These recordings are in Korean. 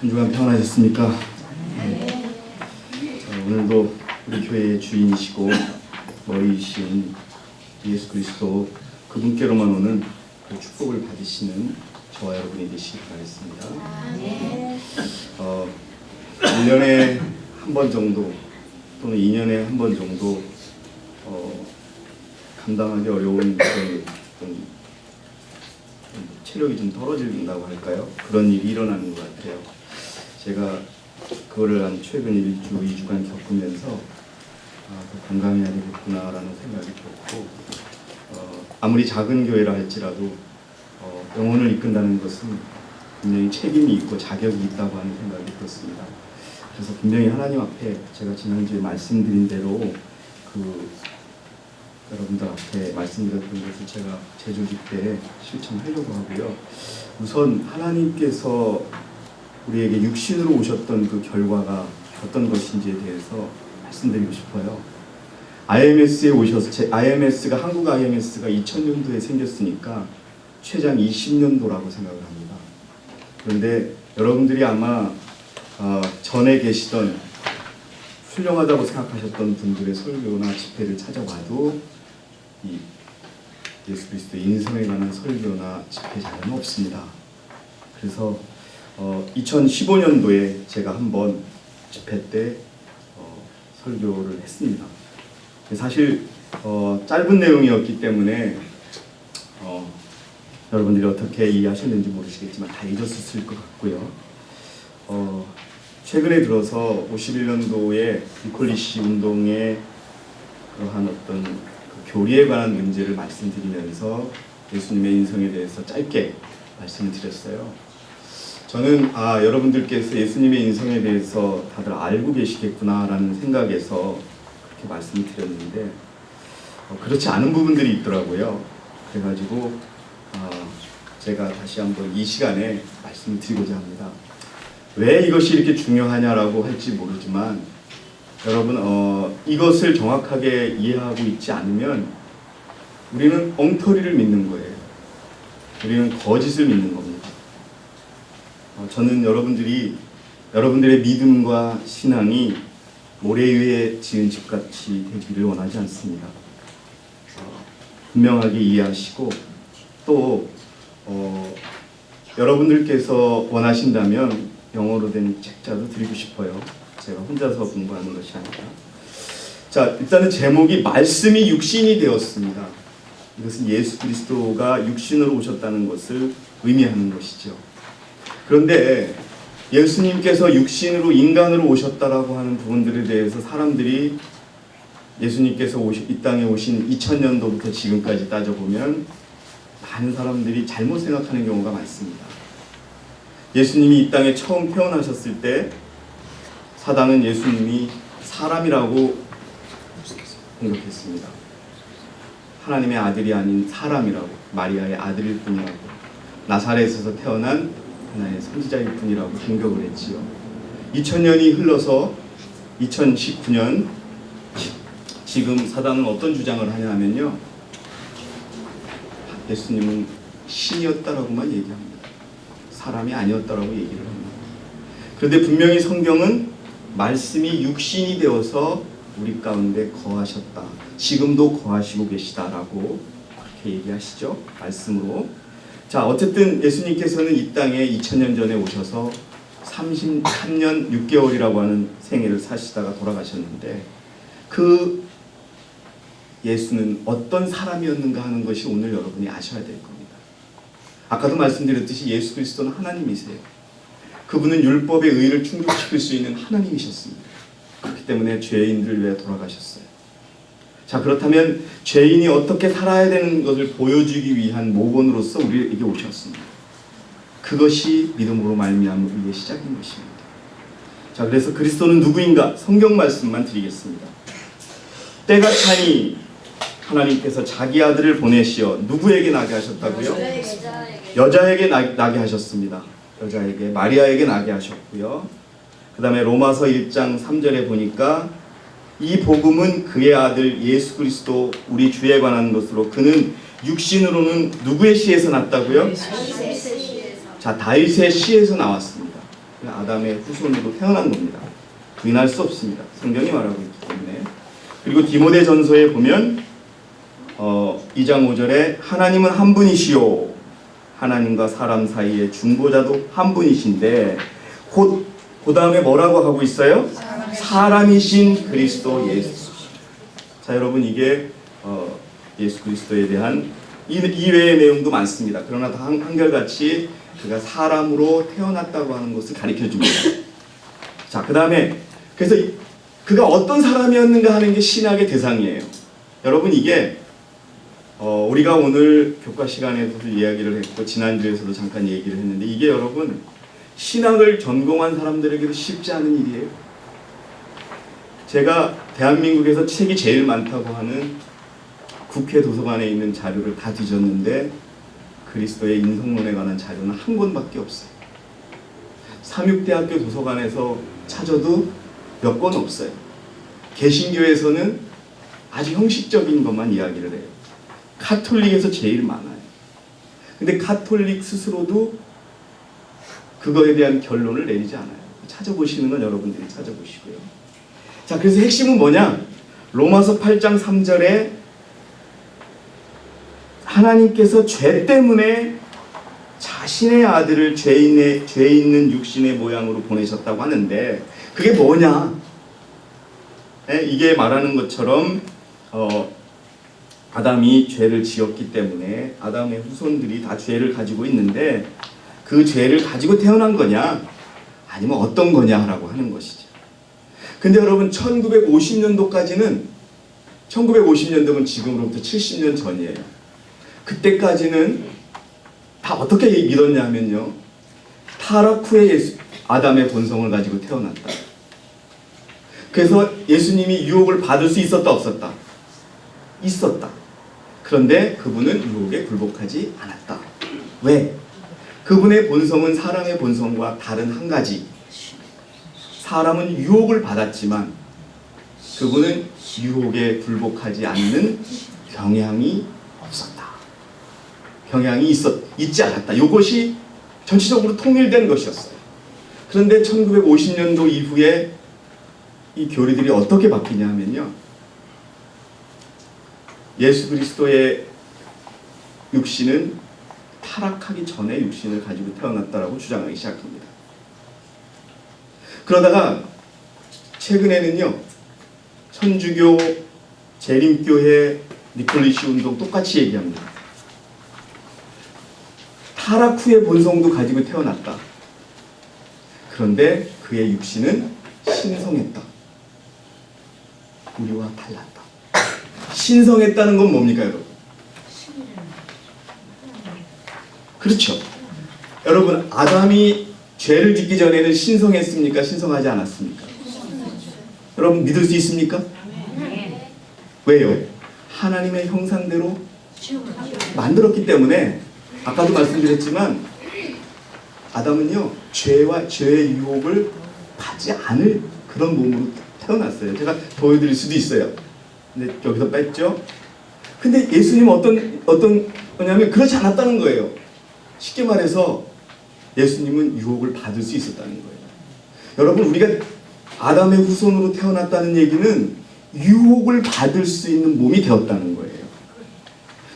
한 주간 평안하셨습니까? 자, 오늘도 우리 교회의 주인이시고 머리이신 예수 그리스도 그분께로만 오는 그 축복을 받으시는 저와 여러분이 되시기 바라겠습니다. 1년에 한 번 정도 또는 2년에 한 번 정도 감당하기 어려운 그런 체력이 좀 떨어진다고 할까요? 그런 일이 일어나는 것 같아요. 제가 그거를 한 최근 1주, 2주간 겪으면서 더 건강해야 되겠구나라는 생각이 들었고, 아무리 작은 교회라 할지라도 영혼을 이끈다는 것은 분명히 책임이 있고 자격이 있다고 하는 생각이 들었습니다. 그래서 분명히 하나님 앞에 제가 지난주에 말씀드린 대로 여러분들 앞에 말씀드렸던 것을 제가 제조직 때 실천하려고 하고요. 우선 하나님께서 우리에게 육신으로 오셨던 그 결과가 어떤 것인지에 대해서 말씀드리고 싶어요. IMS에 오셔서 IMS가 한국 IMS가 2000년도에 생겼으니까 최장 20년도라고 생각을 합니다. 그런데 여러분들이 아마 전에 계시던 훌륭하다고 생각하셨던 분들의 설교나 집회를 찾아와도 이 예수 그리스도의 인성에 관한 설교나 집회 자료는 없습니다. 그래서 2015년도에 제가 한번 집회 때 설교를 했습니다. 사실 짧은 내용이었기 때문에 여러분들이 어떻게 이해하셨는지 모르시겠지만 다 잊었을 것 같고요. 최근에 들어서 51년도에 니콜리시 운동의 그러한 어떤 그 교리에 관한 문제를 말씀드리면서 예수님의 인성에 대해서 짧게 말씀을 드렸어요. 저는 여러분들께서 예수님의 인성에 대해서 다들 알고 계시겠구나라는 생각에서 그렇게 말씀을 드렸는데 그렇지 않은 부분들이 있더라고요. 그래가지고 제가 다시 한번 이 시간에 말씀을 드리고자 합니다. 왜 이것이 이렇게 중요하냐라고 할지 모르지만 여러분 이것을 정확하게 이해하고 있지 않으면 우리는 엉터리를 믿는 거예요. 우리는 거짓을 믿는 겁니다. 저는 여러분들의 믿음과 신앙이 모래 위에 지은 집같이 되기를 원하지 않습니다. 분명하게 이해하시고 또 여러분들께서 원하신다면 영어로 된 책자도 드리고 싶어요. 제가 혼자서 공부하는 것이 아니라. 자, 일단은 제목이 말씀이 육신이 되었습니다. 이것은 예수 그리스도가 육신으로 오셨다는 것을 의미하는 것이죠. 그런데 예수님께서 육신으로 인간으로 오셨다라고 하는 부분들에 대해서 사람들이 예수님께서 이 땅에 오신 2000년도부터 지금까지 따져보면 많은 사람들이 잘못 생각하는 경우가 많습니다. 예수님이 이 땅에 처음 태어나셨을 때 사단은 예수님이 사람이라고 공격했습니다. 하나님의 아들이 아닌 사람이라고, 마리아의 아들일 뿐이라고, 나사렛에서 태어난 하나의 선지자일 뿐이라고 공격을 했지요. 2000년이 흘러서 2019년 지금 사단은 어떤 주장을 하냐면요, 예수님은 신이었다라고만 얘기합니다. 사람이 아니었다라고 얘기를 합니다. 그런데 분명히 성경은 말씀이 육신이 되어서 우리 가운데 거하셨다. 지금도 거하시고 계시다라고 그렇게 얘기하시죠. 말씀으로. 자, 어쨌든 예수님께서는 이 땅에 2000년 전에 오셔서 33년 6개월이라고 하는 생애를 사시다가 돌아가셨는데 그 예수는 어떤 사람이었는가 하는 것이 오늘 여러분이 아셔야 될 겁니다. 아까도 말씀드렸듯이 예수 그리스도는 하나님이세요. 그분은 율법의 의를 충족시킬 수 있는 하나님이셨습니다. 그렇기 때문에 죄인들을 위해 돌아가셨어요. 자, 그렇다면 죄인이 어떻게 살아야 되는 것을 보여주기 위한 모본으로서 우리에게 오셨습니다. 그것이 믿음으로 말미암은 우리의 시작인 것입니다. 자, 그래서 그리스도는 누구인가? 성경 말씀만 드리겠습니다. 때가 차니 하나님께서 자기 아들을 보내시어 누구에게 나게 하셨다고요? 여자에게 나게 하셨습니다. 여자에게, 마리아에게 나게 하셨고요. 그 다음에 로마서 1장 3절에 보니까 이 복음은 그의 아들 예수 그리스도 우리 주에 관한 것으로 그는 육신으로는 누구의 씨에서 났다고요? 자, 다윗의 씨에서 나왔습니다. 아담의 후손으로 태어난 겁니다. 부인할 수 없습니다. 성경이 말하고 있기 때문에. 그리고 디모데전서에 보면 2장 5절에 하나님은 한 분이시요 하나님과 사람 사이의 중보자도 한 분이신데 그 다음에 뭐라고 하고 있어요? 사람이신 그리스도 예수. 자, 여러분, 이게 예수 그리스도에 대한 이외의 내용도 많습니다. 그러나 다 한결같이 그가 사람으로 태어났다고 하는 것을 가르쳐 줍니다. 자, 그 다음에 그래서 그가 어떤 사람이었는가 하는 게 신학의 대상이에요. 여러분, 이게 우리가 오늘 교과 시간에서도 이야기를 했고 지난주에서도 잠깐 얘기를 했는데, 이게 여러분 신학을 전공한 사람들에게도 쉽지 않은 일이에요. 제가 대한민국에서 책이 제일 많다고 하는 국회 도서관에 있는 자료를 다 뒤졌는데 그리스도의 인성론에 관한 자료는 한 권밖에 없어요. 삼육대학교 도서관에서 찾아도 몇 권 없어요. 개신교에서는 아주 형식적인 것만 이야기를 해요. 카톨릭에서 제일 많아요. 근데 카톨릭 스스로도 그거에 대한 결론을 내리지 않아요. 찾아보시는 건 여러분들이 찾아보시고요. 자, 그래서 핵심은 뭐냐? 로마서 8장 3절에 하나님께서 죄 때문에 자신의 아들을 죄 있는 육신의 모양으로 보내셨다고 하는데, 그게 뭐냐? 이게 말하는 것처럼 아담이 죄를 지었기 때문에 아담의 후손들이 다 죄를 가지고 있는데, 그 죄를 가지고 태어난 거냐 아니면 어떤 거냐라고 하는 것이죠. 근데 여러분, 1950년도까지는 1950년도면 지금으로부터 70년 전이에요. 그때까지는 다 어떻게 믿었냐 하면요, 타락 후에 아담의 본성을 가지고 태어났다. 그래서 예수님이 유혹을 받을 수 있었다 없었다? 있었다. 그런데 그분은 유혹에 굴복하지 않았다. 왜? 그분의 본성은 사람의 본성과 다른 한 가지. 사람은 유혹을 받았지만 그분은 유혹에 굴복하지 않는 경향이 없었다. 경향이 있지 않았다. 이것이 전체적으로 통일된 것이었어요. 그런데 1950년도 이후에 이 교리들이 어떻게 바뀌냐 하면요, 예수 그리스도의 육신은 타락하기 전에 육신을 가지고 태어났다라고 주장하기 시작합니다. 그러다가 최근에는요, 천주교, 재림교회, 니콜리시 운동 똑같이 얘기합니다. 타락 후의 본성도 가지고 태어났다. 그런데 그의 육신은 신성했다. 우리와 달랐다. 신성했다는 건 뭡니까, 여러분? 그렇죠. 여러분, 아담이 죄를 짓기 전에는 신성했습니까? 신성하지 않았습니까? 여러분, 믿을 수 있습니까? 왜요? 하나님의 형상대로 만들었기 때문에. 아까도 말씀드렸지만 아담은요, 죄와 죄의 유혹을 받지 않을 그런 몸으로 태어났어요. 제가 보여드릴 수도 있어요. 근데 여기서 뺐죠. 근데 예수님은 어떤 거냐면 그렇지 않았다는 거예요. 쉽게 말해서 예수님은 유혹을 받을 수 있었다는 거예요. 여러분, 우리가 아담의 후손으로 태어났다는 얘기는 유혹을 받을 수 있는 몸이 되었다는 거예요.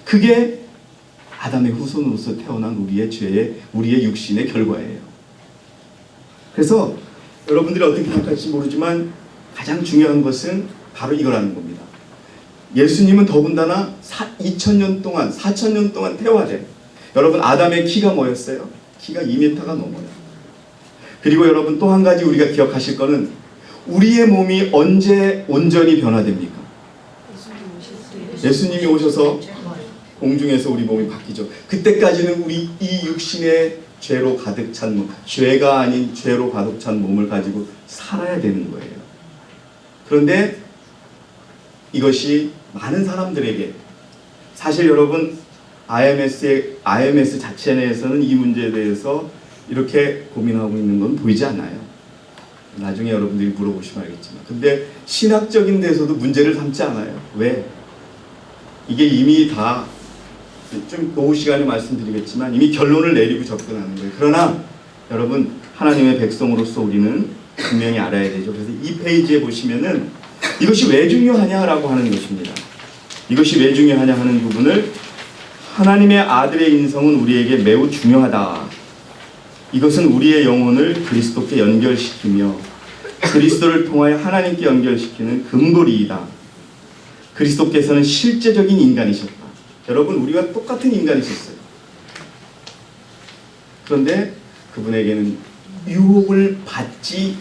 그게 아담의 후손으로서 태어난 우리의 육신의 결과예요. 그래서 여러분들이 어떻게 생각할지 모르지만 가장 중요한 것은 바로 이거라는 겁니다. 예수님은 더군다나 2000년 동안, 4000년 동안 태화된, 여러분, 아담의 키가 뭐였어요? 키가 2m가 넘어요. 그리고 여러분, 또 한 가지 우리가 기억하실 거는, 우리의 몸이 언제 온전히 변화됩니까? 예수님이 오셔서 공중에서 우리 몸이 바뀌죠. 그때까지는 우리 이 육신의 죄로 가득 찬 몸, 죄가 아닌 죄로 가득 찬 몸을 가지고 살아야 되는 거예요. 그런데 이것이 많은 사람들에게, 사실 여러분, IMS 자체 내에서는 이 문제에 대해서 이렇게 고민하고 있는 건 보이지 않아요. 나중에 여러분들이 물어보시면 알겠지만. 근데 신학적인 데서도 문제를 삼지 않아요. 왜? 이게 이미 다 좀 오후 시간에 말씀드리겠지만 이미 결론을 내리고 접근하는 거예요. 그러나 여러분, 하나님의 백성으로서 우리는 분명히 알아야 되죠. 그래서 이 페이지에 보시면은 이것이 왜 중요하냐라고 하는 것입니다. 이것이 왜 중요하냐 하는 부분을 하나님의 아들의 인성은 우리에게 매우 중요하다. 이것은 우리의 영혼을 그리스도께 연결시키며 그리스도를 통하여 하나님께 연결시키는 금고리이다. 그리스도께서는 실제적인 인간이셨다. 여러분, 우리와 똑같은 인간이셨어요. 그런데 그분에게는 유혹을 받지,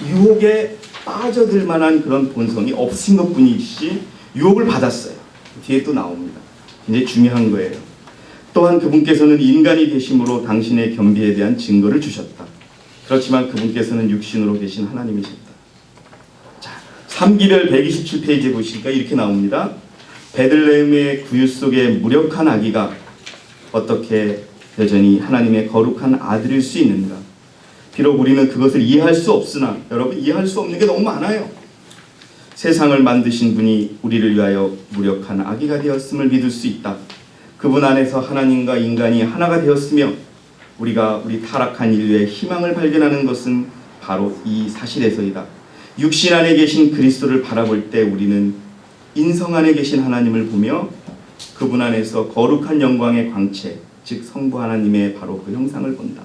유혹에 빠져들 만한 그런 본성이 없으신 것뿐이지 유혹을 받았어요. 뒤에 또 나옵니다. 굉장히 중요한 거예요. 또한 그분께서는 인간이 되심으로 당신의 겸비에 대한 증거를 주셨다. 그렇지만 그분께서는 육신으로 계신 하나님이셨다. 자, 3기별 127페이지에 보시니까 이렇게 나옵니다. 베들레헴의 구유 속에 무력한 아기가 어떻게 여전히 하나님의 거룩한 아들일 수 있는가? 비록 우리는 그것을 이해할 수 없으나, 여러분, 이해할 수 없는 게 너무 많아요. 세상을 만드신 분이 우리를 위하여 무력한 아기가 되었음을 믿을 수 있다. 그분 안에서 하나님과 인간이 하나가 되었으며 우리가 우리 타락한 인류의 희망을 발견하는 것은 바로 이 사실에서이다. 육신 안에 계신 그리스도를 바라볼 때 우리는 인성 안에 계신 하나님을 보며 그분 안에서 거룩한 영광의 광채, 즉 성부 하나님의 바로 그 형상을 본다.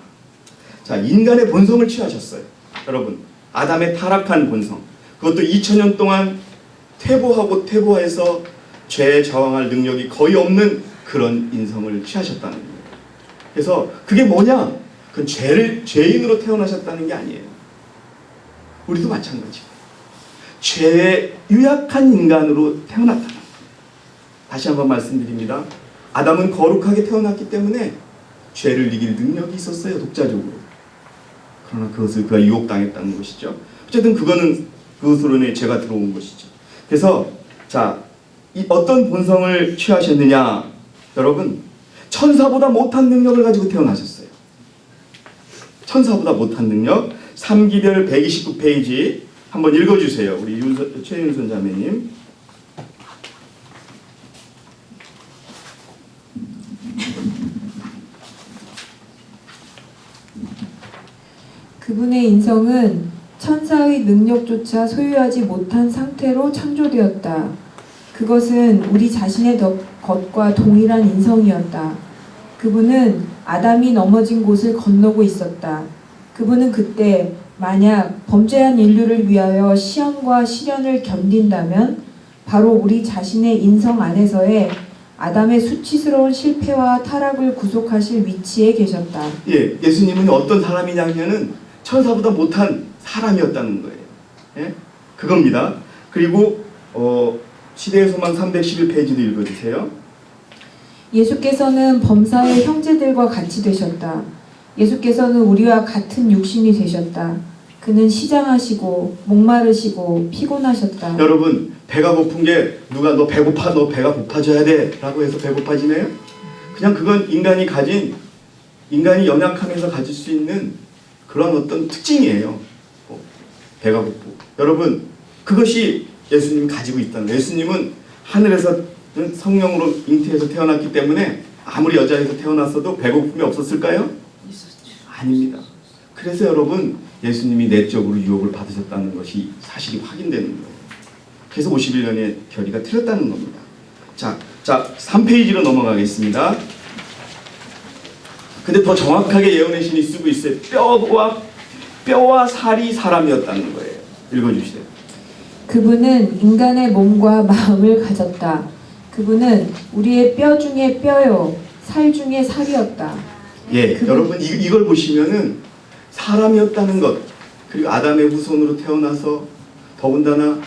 자, 인간의 본성을 취하셨어요. 여러분, 아담의 타락한 본성, 그것도 2000년 동안 퇴보하고 퇴보해서 죄에 저항할 능력이 거의 없는 그런 인성을 취하셨다는 거예요. 그래서 그게 뭐냐? 그건 죄인으로 태어나셨다는 게 아니에요. 우리도 마찬가지예요. 죄에 유약한 인간으로 태어났다는 거예요. 다시 한번 말씀드립니다. 아담은 거룩하게 태어났기 때문에 죄를 이길 능력이 있었어요. 독자적으로. 그러나 그것을 그가 유혹당했다는 것이죠. 어쨌든 그것으로 인해 죄가 들어온 것이죠. 그래서 자, 이 어떤 본성을 취하셨느냐? 여러분, 천사보다 못한 능력을 가지고 태어나셨어요. 천사보다 못한 능력. 3기별 129페이지 한번 읽어주세요. 우리 최윤선 자매님. 그분의 인성은 천사의 능력조차 소유하지 못한 상태로 창조되었다. 그것은 우리 자신의 것과 동일한 인성이었다. 그분은 아담이 넘어진 곳을 건너고 있었다. 그분은 그때 만약 범죄한 인류를 위하여 시험과 시련을 견딘다면 바로 우리 자신의 인성 안에서의 아담의 수치스러운 실패와 타락을 구속하실 위치에 계셨다. 예, 예수님은 어떤 사람이냐면은 천사보다 못한 사람이었다는 거예요. 예? 그겁니다. 그리고 시대의 소망 311페이지도 읽어주세요. 예수께서는 범사의 형제들과 같이 되셨다. 예수께서는 우리와 같은 육신이 되셨다. 그는 시장하시고 목마르시고 피곤하셨다. 여러분, 배가 고픈 게 누가 너 배고파, 너 배가 고파져야 돼 라고 해서 배고파지네요? 그냥 그건 인간이 연약함에서 가질 수 있는 그런 어떤 특징이에요. 배가 고프고. 여러분, 그것이 예수님이 가지고 있다는 거예요. 예수님은 하늘에서 성령으로 잉태해서 태어났기 때문에 아무리 여자에서 태어났어도 배고픔이 없었을까요? 아닙니다. 그래서 여러분, 예수님이 내적으로 유혹을 받으셨다는 것이 사실이 확인되는 거예요. 그래서 51년의 결의가 틀렸다는 겁니다. 자, 3페이지로 넘어가겠습니다. 근데 더 정확하게 예언의 신이 쓰고 있어요. 뼈와 살이 사람이었다는 거예요. 읽어주시죠. 그분은 인간의 몸과 마음을 가졌다. 그분은 우리의 뼈 중에 뼈요, 살 중에 살이었다. 예, 여러분 이걸 보시면은 사람이었다는 것, 그리고 아담의 후손으로 태어나서 더군다나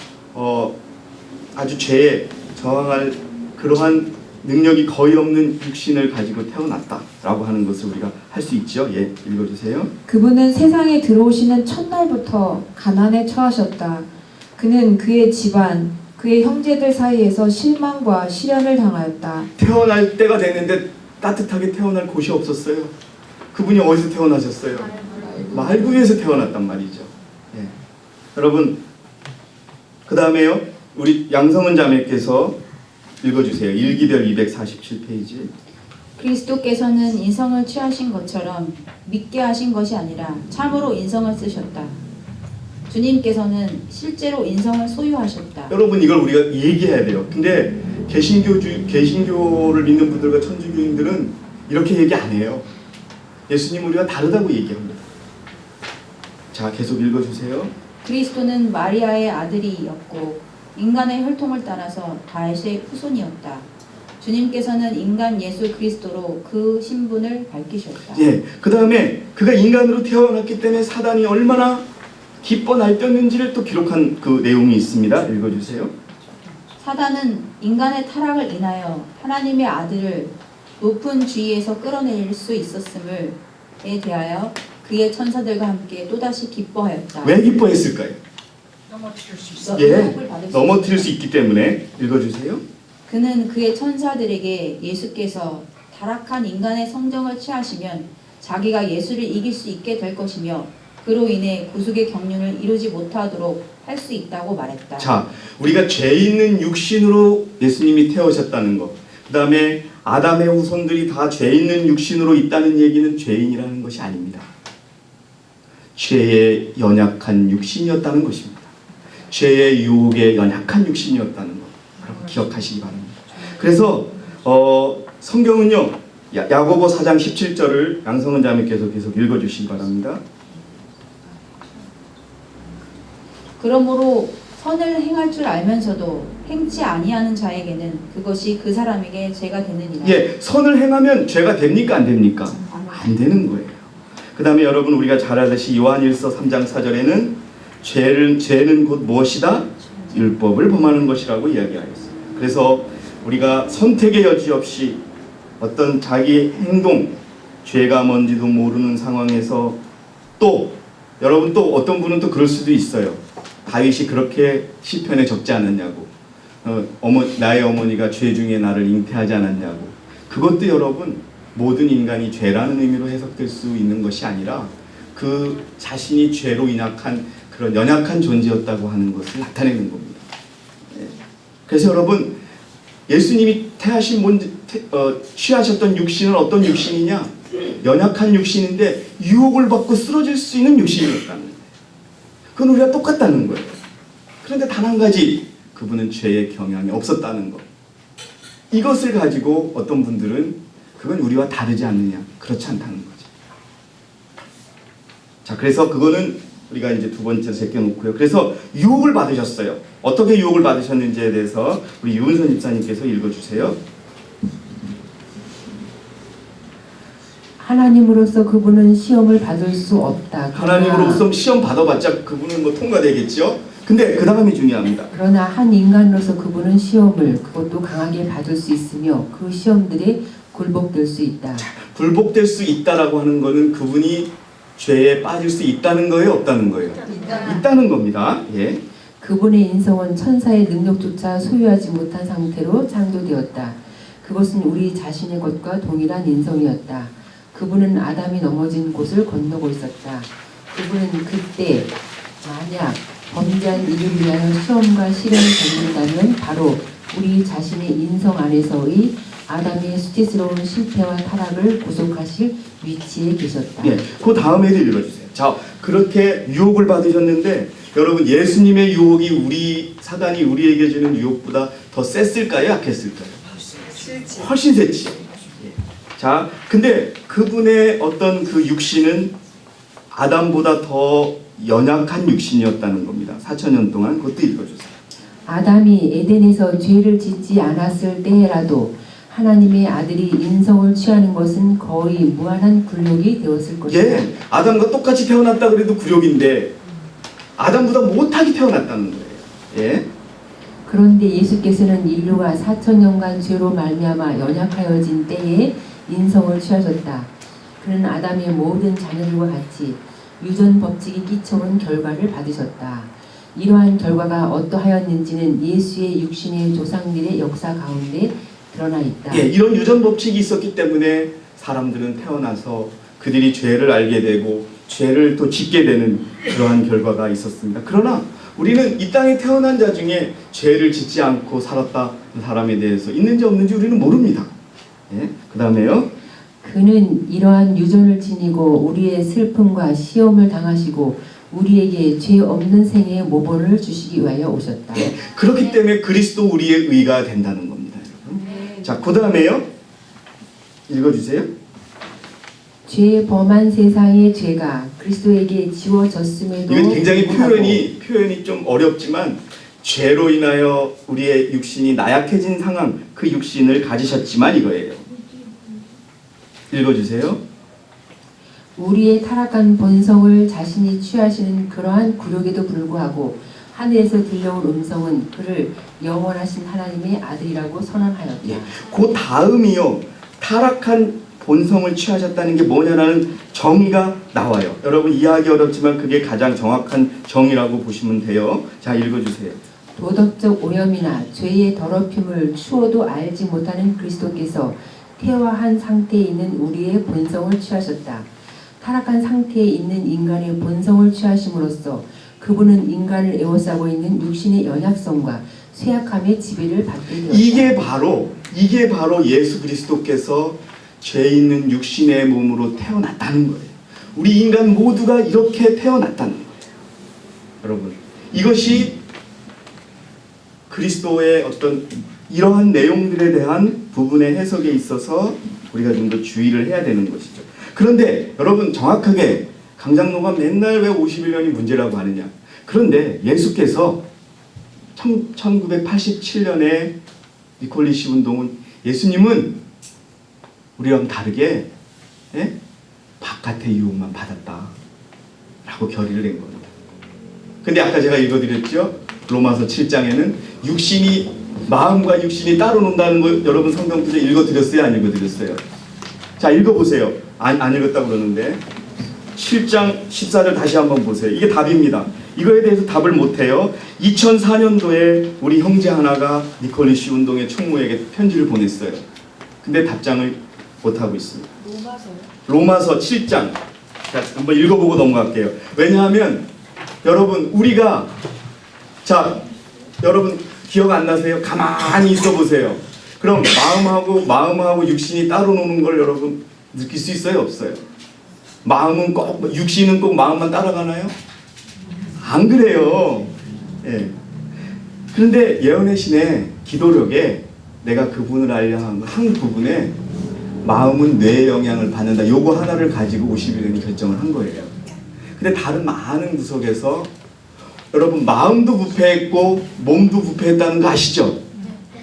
아주 죄에 저항할 그러한 능력이 거의 없는 육신을 가지고 태어났다라고 하는 것을 우리가 할 수 있죠. 예, 읽어주세요. 그분은 세상에 들어오시는 첫날부터 가난에 처하셨다. 그는 그의 집안, 그의 형제들 사이에서 실망과 시련을 당하였다. 태어날 때가 됐는데 따뜻하게 태어날 곳이 없었어요. 그분이 어디서 태어나셨어요? 말구에서 태어났단 말이죠. 예. 여러분, 그 다음에요, 우리 양성은 자매께서 읽어주세요. 1기별 247페이지. 그리스도께서는 인성을 취하신 것처럼 믿게 하신 것이 아니라 참으로 인성을 쓰셨다. 주님께서는 실제로 인성을 소유하셨다. 여러분 이걸 우리가 얘기해야 돼요. 근데 개신교를 믿는 분들과 천주교인들은 이렇게 얘기 안 해요. 예수님 우리가 다르다고 얘기합니다. 자, 계속 읽어주세요. 그리스도는 마리아의 아들이었고 인간의 혈통을 따라서 다윗의 후손이었다. 주님께서는 인간 예수 그리스도로 그 신분을 밝히셨다. 예, 그 다음에 그가 인간으로 태어났기 때문에 사단이 얼마나 기뻐 날뛰었는지를 또 기록한 그 내용이 있습니다. 읽어주세요. 사단은 인간의 타락을 인하여 하나님의 아들을 높은 지위에서 끌어내릴 수 있었음을 대하여 그의 천사들과 함께 또다시 기뻐하였다. 왜 기뻐했을까요? 넘어뜨릴 수 있어. 예, 넘어뜨릴 수 있기 때문에. 읽어주세요. 그는 그의 천사들에게 예수께서 타락한 인간의 성정을 취하시면 자기가 예수를 이길 수 있게 될 것이며 그로 인해 구속의 경륜을 이루지 못하도록 할 수 있다고 말했다. 자, 우리가 죄 있는 육신으로 예수님이 태어셨다는 것, 그 다음에 아담의 후손들이 다 죄 있는 육신으로 있다는 얘기는 죄인이라는 것이 아닙니다. 죄의 연약한 육신이었다는 것입니다. 죄의 유혹에 연약한 육신이었다는 것, 여러분 기억하시기 바랍니다. 그래서 성경은요, 야고보 4장 17절을 양성은 자매께서 계속 읽어주시기 바랍니다. 그러므로 선을 행할 줄 알면서도 행치 아니하는 자에게는 그것이 그 사람에게 죄가 되느니라. 예, 선을 행하면 죄가 됩니까 안 됩니까? 안 되는 거예요. 그 다음에 여러분 우리가 잘 알듯이 요한일서 3장 4절에는 죄는 곧 무엇이다? 율법을 범하는 것이라고 이야기하였어요. 그래서 우리가 선택의 여지 없이 어떤 자기 행동, 죄가 뭔지도 모르는 상황에서 또 여러분 또 어떤 분은 또 그럴 수도 있어요. 다윗이 그렇게 시편에 적지 않았냐고, 나의 어머니가 죄 중에 나를 잉태하지 않았냐고. 그것도 여러분 모든 인간이 죄라는 의미로 해석될 수 있는 것이 아니라 그 자신이 죄로 인약한 그런 연약한 존재였다고 하는 것을 나타내는 겁니다. 그래서 여러분 예수님이 취하셨던 육신은 어떤 육신이냐? 연약한 육신인데 유혹을 받고 쓰러질 수 있는 육신이었다는 거예요. 그건 우리가 똑같다는 거예요. 그런데 단 한 가지, 그분은 죄의 경향이 없었다는 것. 이것을 가지고 어떤 분들은 그건 우리와 다르지 않느냐, 그렇지 않다는 거죠. 자, 그래서 그거는 우리가 이제 두 번째로 제껴놓고요. 그래서 유혹을 받으셨어요. 어떻게 유혹을 받으셨는지에 대해서 우리 유은선 집사님께서 읽어주세요. 하나님으로서 그분은 시험을 받을 수 없다. 하나님으로서 시험 받아봤자 그분은 뭐 통과되겠죠. 근데 그 다음이 중요합니다. 그러나 한 인간으로서 그분은 시험을 그것도 강하게 받을 수 있으며 그 시험들에 굴복될 수 있다. 굴복될 수 있다라고 하는 거는 그분이 죄에 빠질 수 있다는 거예요, 없다는 거예요? 있다는 겁니다. 예. 그분의 인성은 천사의 능력조차 소유하지 못한 상태로 창조되었다. 그것은 우리 자신의 것과 동일한 인성이었다. 그분은 아담이 넘어진 곳을 건너고 있었다. 그분은 그때 만약 범죄한 이를 위하여 시험과 시련을 겪는다면 바로 우리 자신의 인성 안에서의 아담의 수치스러운 실패와 타락을 구속하실 위치에 계셨다. 네, 그 다음에도 읽어주세요. 자, 그렇게 유혹을 받으셨는데 여러분 예수님의 유혹이 사단이 우리에게 주는 유혹보다 더 셌을까요? 약했을까요? 훨씬 셌지. 자, 근데 그분의 어떤 그 육신은 아담보다 더 연약한 육신이었다는 겁니다. 4,000년 동안. 그것도 읽어주세요. 아담이 에덴에서 죄를 짓지 않았을 때라도 하나님의 아들이 인성을 취하는 것은 거의 무한한 굴욕이 되었을 것이다. 예, 아담과 똑같이 태어났다 그래도 굴욕인데 아담보다 못하게 태어났다는 거예요. 예. 그런데 예수께서는 인류가 4,000년간 죄로 말미암아 연약하여진 때에 인성을 취하셨다. 그는 아담의 모든 자녀들과 같이 유전 법칙이 끼쳐온 결과를 받으셨다. 이러한 결과가 어떠하였는지는 예수의 육신의 조상들의 역사 가운데 드러나 있다. 예, 이런 유전 법칙이 있었기 때문에 사람들은 태어나서 그들이 죄를 알게 되고 죄를 또 짓게 되는 그러한 결과가 있었습니다. 그러나 우리는 이 땅에 태어난 자 중에 죄를 짓지 않고 살았다 사람에 대해서 있는지 없는지 우리는 모릅니다. 예? 그 다음에요. 그는 이러한 유전을 지니고 우리의 슬픔과 시험을 당하시고 우리에게 죄 없는 생애의 모본을 주시기 위하여 오셨다. 그렇기 때문에 그리스도 우리의 의가 된다는 겁니다, 여러분. 자, 그 다음에요. 읽어주세요. 죄 범한 세상의 죄가 그리스도에게 지워졌음에도 이건 굉장히 불구하고 표현이 좀 어렵지만 죄로 인하여 우리의 육신이 나약해진 상황, 그 육신을 가지셨지만 이거예요. 읽어주세요. 우리의 타락한 본성을 자신이 취하시는 그러한 굴욕에도 불구하고 하늘에서 들려온 음성은 그를 영원하신 하나님의 아들이라고 선언하였다. 예. 그 다음이요. 타락한 본성을 취하셨다는 게 뭐냐라는 정의가 나와요. 여러분 이해하기 어렵지만 그게 가장 정확한 정의라고 보시면 돼요. 자, 읽어주세요. 도덕적 오염이나 죄의 더럽힘을 추워도 알지 못하는 그리스도께서 태화한 상태에 있는 우리의 본성을 취하셨다. 타락한 상태에 있는 인간의 본성을 취하심으로써 그분은 인간을 에워싸고 있는 육신의 연약성과 쇠약함의 지배를 받게 되었다. 이게 바로 예수 그리스도께서 죄 있는 육신의 몸으로 태어났다는 거예요. 우리 인간 모두가 이렇게 태어났다는 거예요. 여러분, 이것이 그리스도의 어떤 이러한 내용들에 대한 부분의 해석에 있어서 우리가 좀 더 주의를 해야 되는 것이죠. 그런데 여러분 정확하게 강장로가 맨날 왜 51년이 문제라고 하느냐. 그런데 예수께서 1987년에 니콜리시 운동은 예수님은 우리랑 다르게 바깥의 유혹만 받았다 라고 결의를 낸 겁니다. 근데 아까 제가 읽어드렸죠. 로마서 7장에는 마음과 육신이 따로 논다는 거 여러분 성경 구절 읽어드렸어요? 안 읽어드렸어요? 자, 읽어보세요. 안 읽었다고 그러는데 7장 14절 다시 한번 보세요. 이게 답입니다. 이거에 대해서 답을 못해요. 2004년도에 우리 형제 하나가 니콜리시 운동의 총무에게 편지를 보냈어요. 근데 답장을 못하고 있습니다. 로마서 7장. 자, 한번 읽어보고 넘어갈게요. 왜냐하면 여러분 여러분 기억 안 나세요? 가만히 있어 보세요. 그럼 마음하고 육신이 따로 노는 걸 여러분 느낄 수 있어요? 없어요? 육신은 꼭 마음만 따라가나요? 안 그래요. 예. 그런데 예언의 신의 기도력에 내가 그분을 알려 한 부분에 마음은 뇌의 영향을 받는다. 요거 하나를 가지고 51년이 결정을 한 거예요. 근데 다른 많은 구석에서 여러분 마음도 부패했고 몸도 부패했다는 거 아시죠?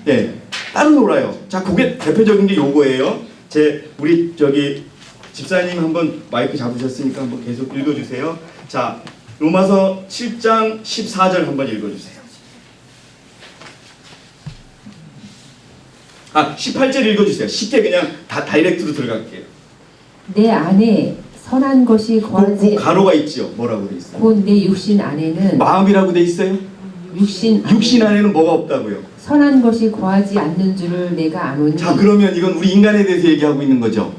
예, 따로 놀아요. 자, 그게 대표적인 게 요거예요. 우리 집사님 한번 마이크 잡으셨으니까 한번 계속 읽어주세요. 자, 로마서 7장 14절 한번 읽어주세요. 18절 읽어주세요. 쉽게 그냥 다이렉트로 들어갈게요. 내 안에 선한 것이 거하지 가로가 있죠. 뭐라고 돼 있어요? 곧 내 육신 안에는 마음이라고 돼 있어요? 육신 안에는 뭐가 없다고요? 선한 것이 거하지 않는 줄을 내가 아노니. 자, 그러면 이건 우리 인간에 대해서 얘기하고 있는 거죠.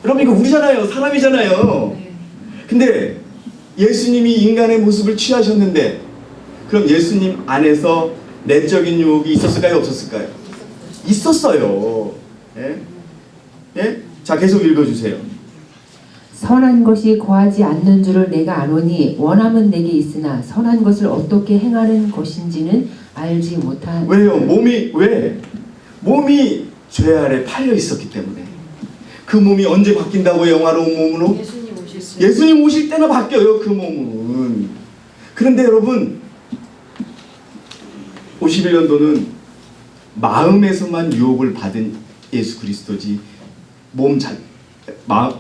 여러분 이거 우리잖아요. 사람이잖아요. 근데 예수님이 인간의 모습을 취하셨는데 그럼 예수님 안에서 내적인 유혹이 있었을까요? 없었을까요? 있었어요. 예? 예? 자, 계속 읽어주세요. 선한 것이 거하지 않는 줄을 내가 아노니 원함은 내게 있으나 선한 것을 어떻게 행하는 것인지는 알지 못한. 왜요? 몸이 죄 아래 팔려 있었기 때문에. 그 몸이 언제 바뀐다고요? 영화로운 몸으로? 예수님 오실 때나 바뀌어요. 그 몸은. 그런데 여러분 51년도는 마음에서만 유혹을 받은 예수 그리스도지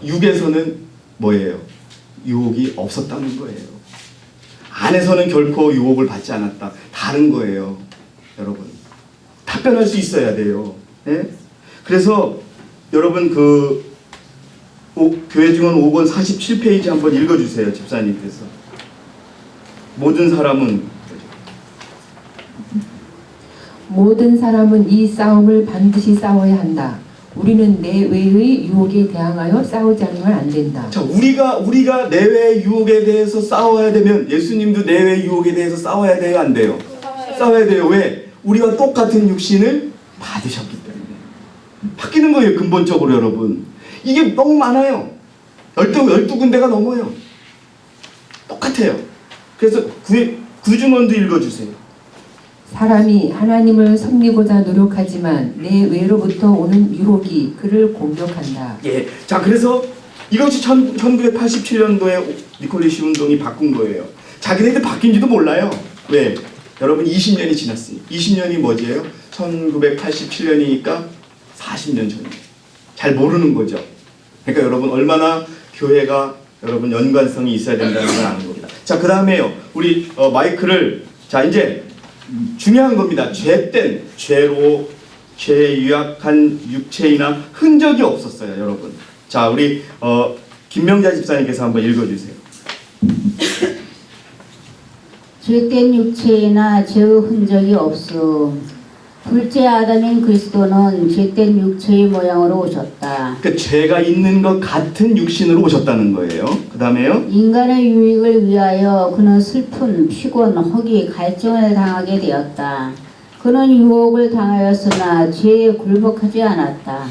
육에서는 뭐예요? 유혹이 없었다는 거예요. 안에서는 결코 유혹을 받지 않았다. 다른 거예요. 여러분 답변할 수 있어야 돼요. 네? 그래서 여러분 교회 증언 5권 47페이지 한번 읽어주세요. 집사님께서. 모든 사람은 이 싸움을 반드시 싸워야 한다. 우리는 내외의 유혹에 대항하여 싸우지 않으면 안 된다. 자, 우리가 내외의 유혹에 대해서 싸워야 되면 예수님도 내외의 유혹에 대해서 싸워야 돼요, 안 돼요? 싸워야 돼요. 왜? 우리와 똑같은 육신을 받으셨기 때문에. 바뀌는 거예요. 근본적으로 여러분. 이게 너무 많아요. 12군데가 넘어요. 똑같아요. 그래서 구주문도 읽어주세요. 사람이 하나님을 섬기고자 노력하지만 내 외로부터 오는 유혹이 그를 공격한다. 예. 자, 그래서 이것이 1987년도에 니콜리시 운동이 바꾼 거예요. 자기네들 바뀐지도 몰라요. 왜? 여러분 20년이 지났으니. 20년이 뭐지예요? 1987년이니까 40년 전이에요. 잘 모르는 거죠. 그러니까 여러분 얼마나 교회가 여러분 연관성이 있어야 된다는 걸 아는 겁니다. 자, 그 다음에요. 우리 마이크를 자 이제 중요한 겁니다. 죄된 죄로 죄에 유약한 육체이나 흔적이 없었어요, 여러분. 자, 우리 김명자 집사님께서 한번 읽어주세요. 죄된 육체나 죄의 흔적이 없음. 둘째 아담인 그리스도는 죄된 육체의 모양으로 오셨다. 그 죄가 있는 것 같은 육신으로 오셨다는 거예요. 그 다음에요. 인간의 유익을 위하여 그는 슬픔, 피곤, 허기, 갈증을 당하게 되었다. 그는 유혹을 당하였으나 죄에 굴복하지 않았다.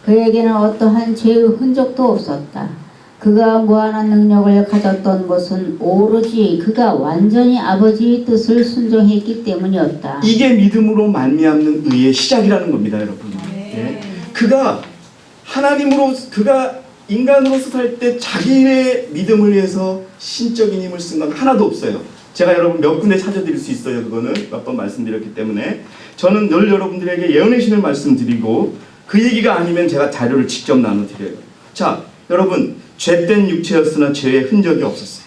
그에게는 어떠한 죄의 흔적도 없었다. 그가 무한한 능력을 가졌던 것은 오로지 그가 완전히 아버지의 뜻을 순종했기 때문이었다. 이게 믿음으로 말미암는 의의 시작이라는 겁니다, 여러분. 예. 그가 하나님으로 그가 인간으로서 살 때 자기의 믿음을 위해서 신적인 힘을 쓴 건 하나도 없어요. 제가 여러분 몇 군데 찾아드릴 수 있어요. 그거는 몇 번 말씀드렸기 때문에 저는 늘 여러분들에게 예언의 신을 말씀드리고 그 얘기가 아니면 제가 자료를 직접 나눠드려요. 자, 여러분 죄된 육체였으나 죄의 흔적이 없었어요.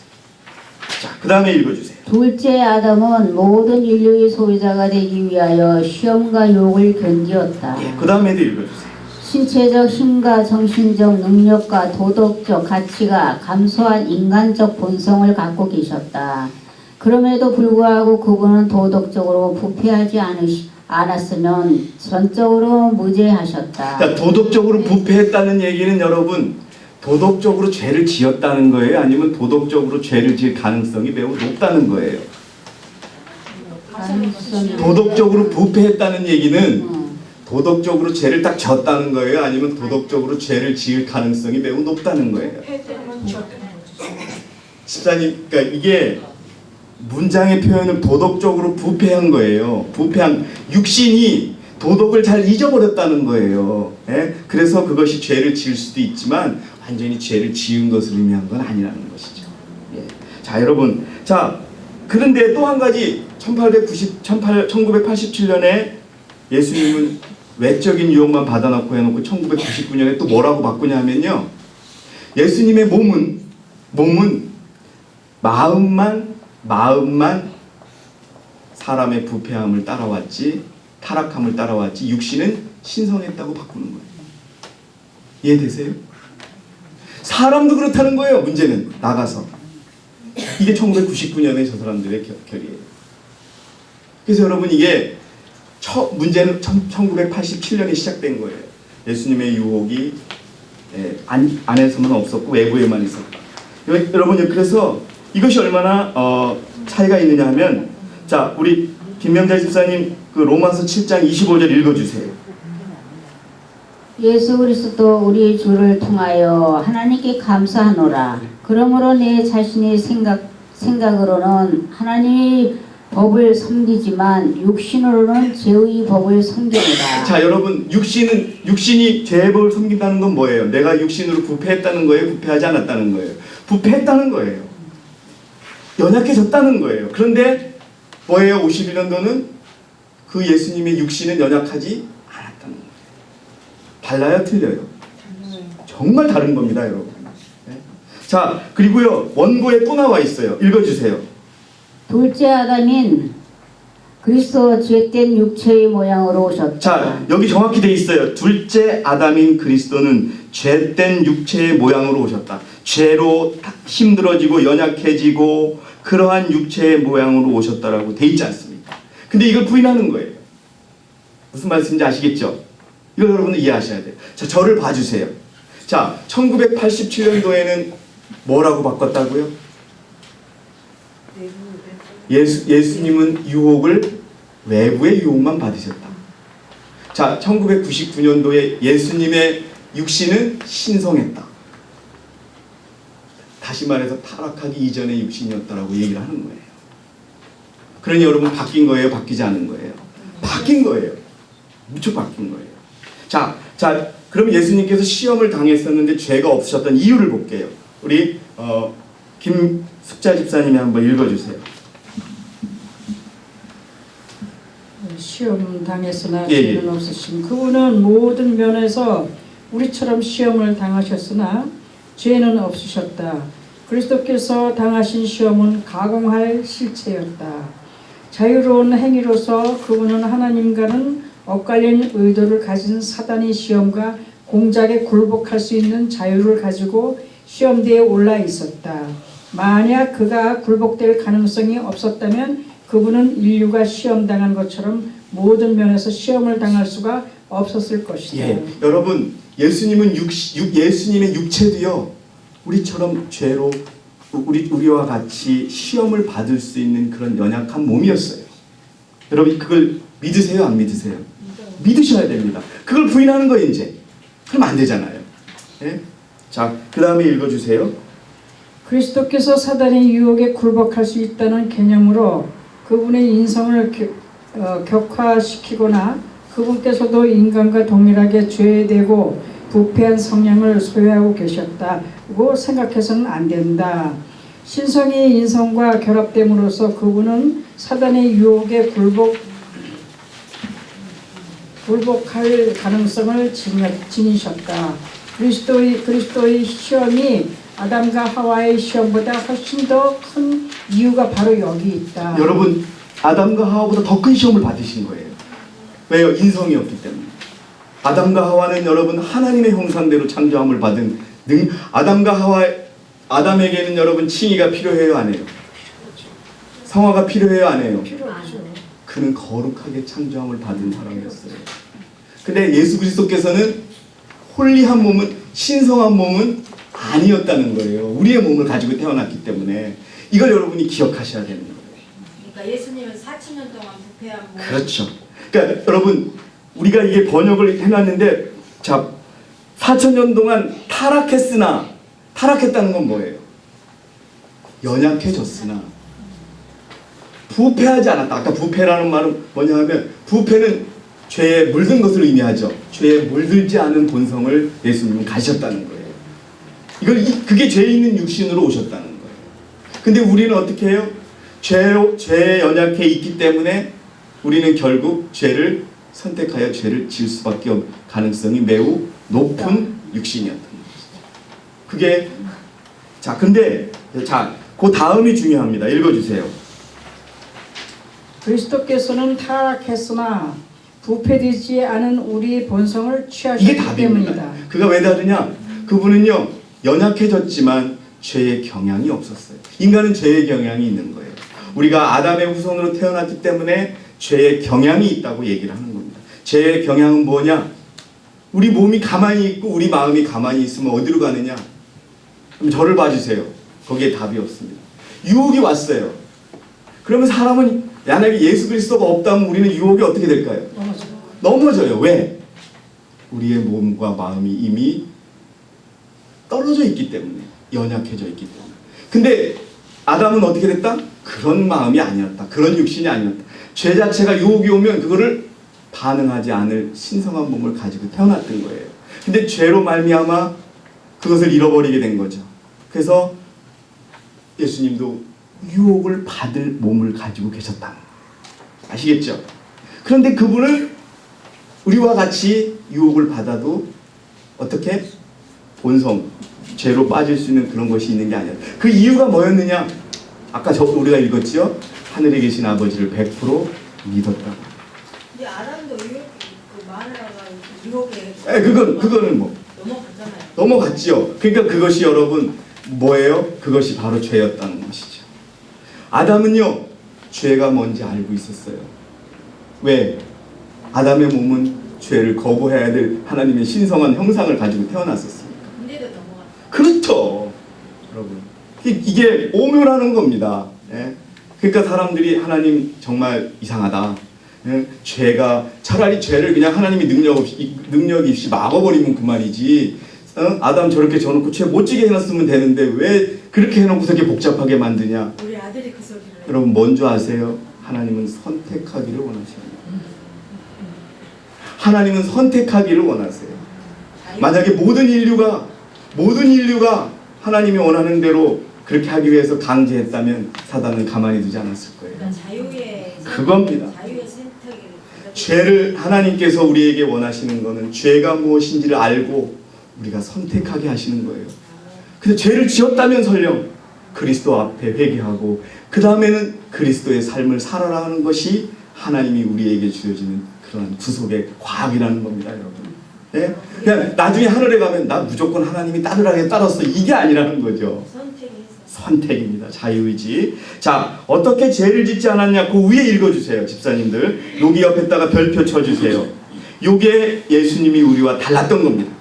자, 그 다음에 읽어주세요. 둘째 아담은 모든 인류의 소유자가 되기 위하여 시험과 유혹을 견디었다. 예, 그 다음에도 읽어주세요. 신체적 힘과 정신적 능력과 도덕적 가치가 감소한 인간적 본성을 갖고 계셨다. 그럼에도 불구하고 그분은 도덕적으로 부패하지 않았으면 전적으로 무죄하셨다. 자, 도덕적으로 부패했다는 얘기는 여러분 도덕적으로 죄를 지었다는 거예요? 아니면 도덕적으로 죄를 지을 가능성이 매우 높다는 거예요? 도덕적으로 부패했다는 얘기는 도덕적으로 죄를 딱 졌다는 거예요? 아니면 도덕적으로 죄를 지을 가능성이 매우 높다는 거예요? 집사님, 그러니까 이게 문장의 표현을 도덕적으로 부패한 거예요. 부패한 육신이 도덕을 잘 잊어버렸다는 거예요. 예? 그래서 그것이 죄를 지을 수도 있지만 완전히 죄를 지은 것을 의미한 건 아니라는 것이죠. 예. 자, 여러분, 자 그런데 또 한 가지 1987년에 예수님은 외적인 유혹만 받아놓고 해놓고 1999년에 또 뭐라고 바꾸냐면요. 예수님의 몸은 마음만 사람의 부패함을 따라왔지 타락함을 따라왔지 육신은 신성했다고 바꾸는 거예요. 이해되세요? 사람도 그렇다는 거예요. 문제는 나가서 이게 1999년에 저 사람들의 결이에요. 그래서 여러분 이게 문제는 1987년에 시작된 거예요. 예수님의 유혹이 안에서만 없었고 외부에만 있었다. 여러분 그래서 이것이 얼마나 차이가 있느냐 하면 자 우리 김명자 집사님 그 로마서 7장 25절 읽어주세요. 예수 그리스도 우리 주를 통하여 하나님께 감사하노라. 그러므로 내 자신의 생각으로는 하나님의 법을 섬기지만 육신으로는 죄의 법을 섬기노라. 자 여러분 육신이 죄의 법을 섬긴다는 건 뭐예요? 내가 육신으로 부패했다는 거예요? 부패하지 않았다는 거예요? 부패했다는 거예요. 연약해졌다는 거예요. 그런데 뭐예요? 51년도는 그 예수님의 육신은 연약하지 않았다는 거예요. 달라요? 틀려요? 정말 다른 겁니다, 여러분. 네? 자, 그리고요 원고에 또 나와 있어요. 읽어주세요. 둘째 아담인 그리스도 죄된 육체의 모양으로 오셨다. 자, 여기 정확히 돼 있어요. 둘째 아담인 그리스도는 죄된 육체의 모양으로 오셨다. 죄로 힘들어지고 연약해지고 그러한 육체의 모양으로 오셨다라고 돼 있지 않습니까? 근데 이걸 부인하는 거예요. 무슨 말씀인지 아시겠죠? 이걸 여러분들 이해하셔야 돼요. 자, 저를 봐주세요. 자, 1987년도에는 뭐라고 바꿨다고요? 예수님은 유혹을 외부의 유혹만 받으셨다. 자, 1999년도에 예수님의 육신은 신성했다. 다시 말해서 타락하기 이전의 육신이었다라고 얘기를 하는 거예요. 그러니 여러분 바뀐 거예요? 바뀌지 않은 거예요? 바뀐 거예요. 무척 바뀐 거예요. 자, 그럼 예수님께서 시험을 당했었는데 죄가 없으셨던 이유를 볼게요. 우리 김숙자 집사님이 한번 읽어주세요. 시험 당했으나 예, 죄는 없으신 그분은 모든 면에서 우리처럼 시험을 당하셨으나 죄는 없으셨다. 그리스도께서 당하신 시험은 가공할 실체였다. 자유로운 행위로서 그분은 하나님과는 엇갈린 의도를 가진 사단의 시험과 공작에 굴복할 수 있는 자유를 가지고 시험대에 올라 있었다. 만약 그가 굴복될 가능성이 없었다면 그분은 인류가 시험당한 것처럼 모든 면에서 시험을 당할 수가 없었을 것이다. 예, 여러분 예수님은 예수님의 육체도요 우리처럼 죄로 우리와 같이 시험을 받을 수 있는 그런 연약한 몸이었어요. 여러분 그걸 믿으세요? 안 믿으세요? 믿으셔야 됩니다. 그걸 부인하는 거예요 이제. 그럼 안 되잖아요. 예? 자, 그 다음에 읽어주세요. 그리스도께서 사단의 유혹에 굴복할 수 있다는 개념으로 그분의 인성을 격화시키거나 그분께서도 인간과 동일하게 죄되고 부패한 성향을 소유하고 계셨다고 생각해서는 안 된다. 신성이 인성과 결합됨으로써 그분은 사단의 유혹에 굴복할 가능성을 지니셨다. 그리스도의 시험이 아담과 하와의 시험보다 훨씬 더 큰 이유가 바로 여기 있다. 여러분 아담과 하와보다 더 큰 시험을 받으신 거예요. 왜요? 인성이었기 때문에. 아담과 하와는 여러분 하나님의 형상대로 창조함을 받은 아담에게는 여러분 칭의가 필요해요? 안 해요? 성화가 필요해요? 안 해요? 필요하죠. 그는 거룩하게 창조함을 받은 사람이었어요. 근데 예수 그리스도께서는 홀리한 몸은 신성한 몸은 아니었다는 거예요. 우리의 몸을 가지고 태어났기 때문에 이걸 여러분이 기억하셔야 되는 거예요. 그러니까 예수님은 4,000년 동안 부패한 몸. 그렇죠. 그러니까 여러분 우리가 이게 번역을 해놨는데 자 4,000년 동안 타락했으나 타락했다는 건 뭐예요? 연약해졌으나 부패하지 않았다. 아까 부패라는 말은 뭐냐 하면 부패는 죄에 물든 것을 의미하죠. 죄에 물들지 않은 본성을 예수님은 가셨다는 거예요. 그게 죄 있는 육신으로 오셨다는 거예요. 근데 우리는 어떻게 해요? 죄에 연약해 있기 때문에 우리는 결국 죄를 선택하여 죄를 지을 수밖에 없는 가능성이 매우 높은 육신이었던 것이죠. 그게 자 근데 그 다음이 중요합니다. 읽어주세요. 그리스도께서는 타락했으나 부패되지 않은 우리의 본성을 이게 취하셨기 답입니다. 때문이다. 그가 왜 다르냐? 그분은요 연약해졌지만 죄의 경향이 없었어요. 인간은 죄의 경향이 있는 거예요. 우리가 아담의 후손으로 태어났기 때문에 죄의 경향이 있다고 얘기를 하는 겁니다. 죄의 경향은 뭐냐? 우리 몸이 가만히 있고 우리 마음이 가만히 있으면 어디로 가느냐? 그럼 저를 봐주세요. 거기에 답이 없습니다. 유혹이 왔어요. 그러면 사람은 만약에 예수 그리스도가 없다면 우리는 유혹이 어떻게 될까요? 넘어져요. 왜? 우리의 몸과 마음이 이미 떨어져 있기 때문에 연약해져 있기 때문에. 근데 아담은 어떻게 됐다? 그런 마음이 아니었다. 그런 육신이 아니었다. 죄 자체가 유혹이 오면 그거를 반응하지 않을 신성한 몸을 가지고 태어났던 거예요. 근데 죄로 말미암아 그것을 잃어버리게 된 거죠. 그래서 예수님도 유혹을 받을 몸을 가지고 계셨다. 아시겠죠? 그런데 그분은 우리와 같이 유혹을 받아도 어떻게? 본성, 죄로 빠질 수 있는 그런 것이 있는 게 아니야. 그 이유가 뭐였느냐? 아까 우리가 읽었죠? 하늘에 계신 아버지를 100% 믿었다. 근데 아담도 마누라가 유혹에 그거는 뭐 넘어갔잖아요. 넘어갔죠. 그러니까 그것이 여러분 뭐예요? 그것이 바로 죄였다는 것이죠. 아담은요 죄가 뭔지 알고 있었어요. 왜? 아담의 몸은 죄를 거부해야 될 하나님의 신성한 형상을 가지고 태어났었으니까. 근데도 넘어갔어요. 그렇죠. 여러분 이게 오묘라는 겁니다. 예? 그러니까 사람들이 하나님 정말 이상하다. 예? 죄가 차라리 죄를 그냥 하나님이 능력 없이 막아버리면 그만이지. 아담 저렇게 져놓고 죄 못지게 해놨으면 되는데 왜 그렇게 해놓고서 이렇게 복잡하게 만드냐? 우리 아들이 그 소리를 여러분 뭔지 아세요? 하나님은 선택하기를 원하십니다. 하나님은 선택하기를 원하세요. 만약에 모든 인류가 하나님이 원하는 대로 그렇게 하기 위해서 강제했다면 사단은 가만히 두지 않았을 거예요. 그러니까 자유의 그겁니다. 자유의 선택을 죄를 하나님께서 우리에게 원하시는 것은 죄가 무엇인지를 알고 우리가 선택하게 하시는 거예요. 근데 죄를 지었다면 설령 그리스도 앞에 회개하고 그 다음에는 그리스도의 삶을 살아라 하는 것이 하나님이 우리에게 주어지는 그런 구속의 과학이라는 겁니다, 여러분. 예? 그냥 나중에 하늘에 가면 나 무조건 하나님이 따르라게 따랐어 이게 아니라는 거죠. 선택입니다. 자유의지. 자, 어떻게 죄를 짓지 않았냐? 그 위에 읽어주세요, 집사님들. 여기 옆에다가 별표 쳐주세요. 요게 예수님이 우리와 달랐던 겁니다.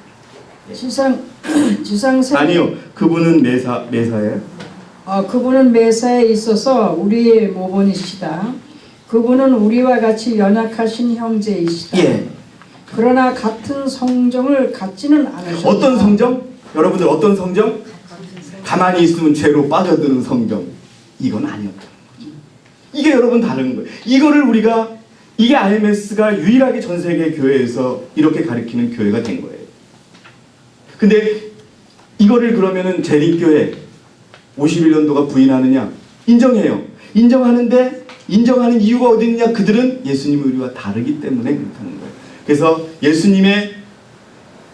지상생 아니요, 그분은 메사예요. 그분은 메사에 있어서 우리의 모본이시다. 그분은 우리와 같이 연약하신 형제이시다. 예. 그러나 같은 성정을 갖지는 않으셨다. 어떤 성정? 여러분들 어떤 성정? 가만히 있으면 죄로 빠져드는 성정. 이건 아니었다는 거죠. 이게 여러분 다른 거예요. 이거를 우리가 이게 IMS가 유일하게 전 세계 교회에서 이렇게 가르치는 교회가 된 거예요. 근데 이거를 그러면은 재림교회 51년도가 부인하느냐? 인정해요. 인정하는데 인정하는 이유가 어디 있냐? 그들은 예수님이 우리와 다르기 때문에 그렇다는 거예요. 그래서 예수님의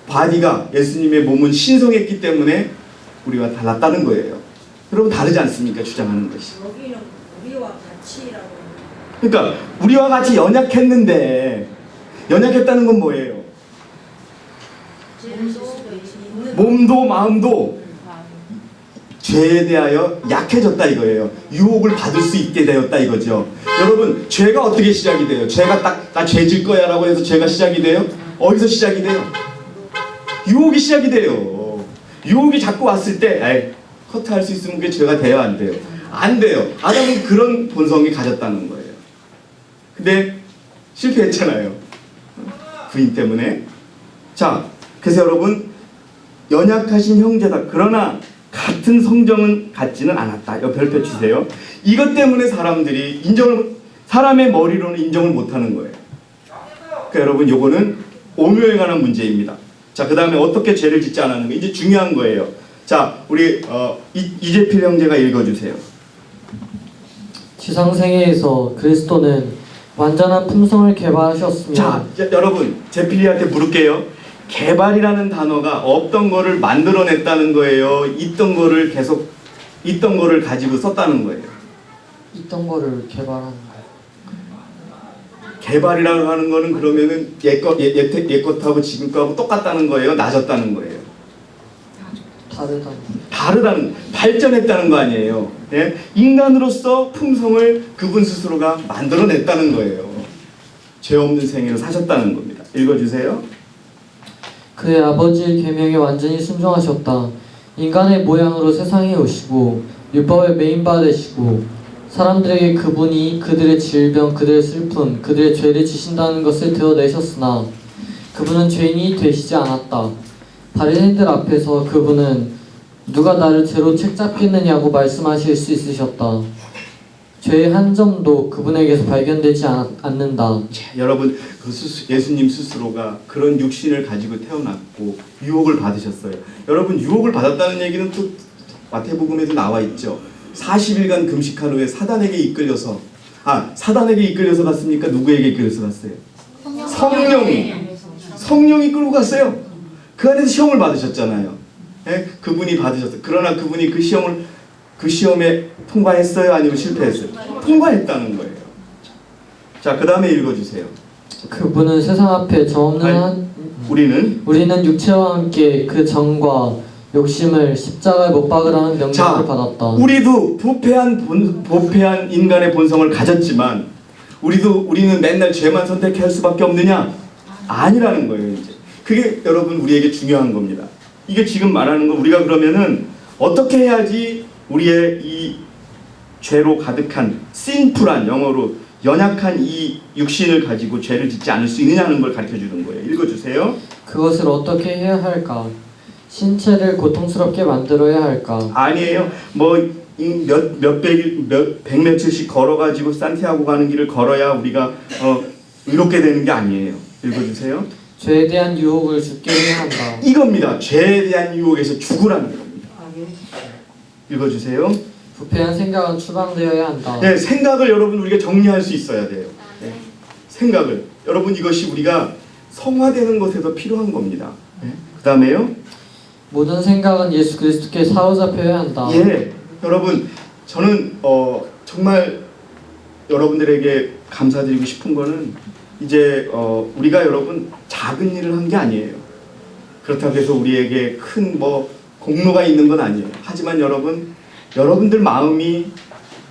바디가 예수님의 몸은 신성했기 때문에 우리와 달랐다는 거예요. 여러분 다르지 않습니까? 주장하는 것이. 여기는 우리와 같이라고. 그러니까 우리와 같이 연약했는데 연약했다는 건 뭐예요? 몸도 마음도 죄에 대하여 약해졌다 이거예요. 유혹을 받을 수 있게 되었다 이거죠. 여러분 죄가 어떻게 시작이 돼요? 죄가 딱 나 죄 질 거야 라고 해서 죄가 시작이 돼요? 어디서 시작이 돼요? 유혹이 시작이 돼요. 유혹이 자꾸 왔을 때 커트할 수 있으면 그게 죄가 돼요? 안 돼요? 안 돼요. 아담은 그런 본성이 가졌다는 거예요. 근데 실패했잖아요. 부인 때문에. 자, 그래서 여러분 연약하신 형제다. 그러나 같은 성정은 갖지는 않았다. 이거 별표 치세요. 이것 때문에 사람들이 사람의 머리로는 인정을 못하는 거예요. 그러니까 여러분 요거는 오묘에 관한 문제입니다. 자, 그 다음에 어떻게 죄를 짓지 않았는가. 이제 중요한 거예요. 자, 우리 이재필 형제가 읽어주세요. 지상생애에서 그리스도는 완전한 품성을 개발하셨으며. 자, 여러분 재필이한테 물을게요. 개발이라는 단어가 없던 거를 만들어냈다는 거예요? 있던 거를 가지고 썼다는 거예요? 있던 거를 개발하는 거예요. 개발이라고 하는 거는 그러면은 옛 것하고 지금 거하고 똑같다는 거예요? 낮았다는 거예요? 다르다는 발전했다는 거 아니에요? 예? 인간으로서 품성을 그분 스스로가 만들어냈다는 거예요. 죄 없는 생애를 사셨다는 겁니다. 읽어주세요. 그의 아버지의 계명에 완전히 순종하셨다. 인간의 모양으로 세상에 오시고 율법의 메인바 되시고 사람들에게 그분이 그들의 질병, 그들의 슬픔, 그들의 죄를 지신다는 것을 드러내셨으나 그분은 죄인이 되시지 않았다. 바리새인들 앞에서 그분은 누가 나를 죄로 책잡겠느냐고 말씀하실 수 있으셨다. 죄의 한 점도 그분에게서 발견되지 않는다. 여러분 예수님 스스로가 그런 육신을 가지고 태어났고 유혹을 받으셨어요. 여러분 유혹을 받았다는 얘기는 또 마태복음에도 나와 있죠. 40일간 금식한 후에 사단에게 이끌려서 갔습니까? 누구에게 이끌려서 갔어요? 성령이 끌고 갔어요. 그 안에서 시험을 받으셨잖아요. 예? 그분이 받으셨어요. 그러나 그분이 그 시험에 통과했어요? 아니면 실패했어요? 통과했다는 거예요. 자, 그 다음에 읽어주세요. 그분은 세상 앞에 정없는 우리는 육체와 함께 그 정과 욕심을 십자가에 못 박으라는 명령을 받았다. 우리도 부패한 인간의 본성을 가졌지만 우리는 맨날 죄만 선택할 수밖에 없느냐? 아니라는 거예요. 이제 그게 여러분 우리에게 중요한 겁니다. 이게 지금 말하는 거 우리가 그러면은 어떻게 해야지 우리의 이 죄로 가득한 sinful한 영어로 연약한 이 육신을 가지고 죄를 짓지 않을 수 있느냐는 걸 가르쳐 주는 거예요. 읽어주세요. 그것을 어떻게 해야 할까? 신체를 고통스럽게 만들어야 할까? 아니에요. 백몇칠씩 걸어가지고 산티아고 가는 길을 걸어야 우리가 의롭게 되는 게 아니에요. 읽어주세요. 죄에 대한 유혹을 죽게 해야 한다. 이겁니다. 죄에 대한 유혹에서 죽으라는 겁니다. 읽어주세요. 부패한 생각은 추방되어야 한다. 네, 생각을 여러분 우리가 정리할 수 있어야 돼요. 네. 생각을 여러분 이것이 우리가 성화되는 것에서 필요한 겁니다. 네. 그 다음에요. 모든 생각은 예수 그리스도께 사로잡혀야 한다. 예, 여러분 저는 정말 여러분들에게 감사드리고 싶은 거는 이제 우리가 여러분 작은 일을 한 게 아니에요. 그렇다고 해서 우리에게 큰 공로가 있는 건 아니에요. 하지만 여러분들 마음이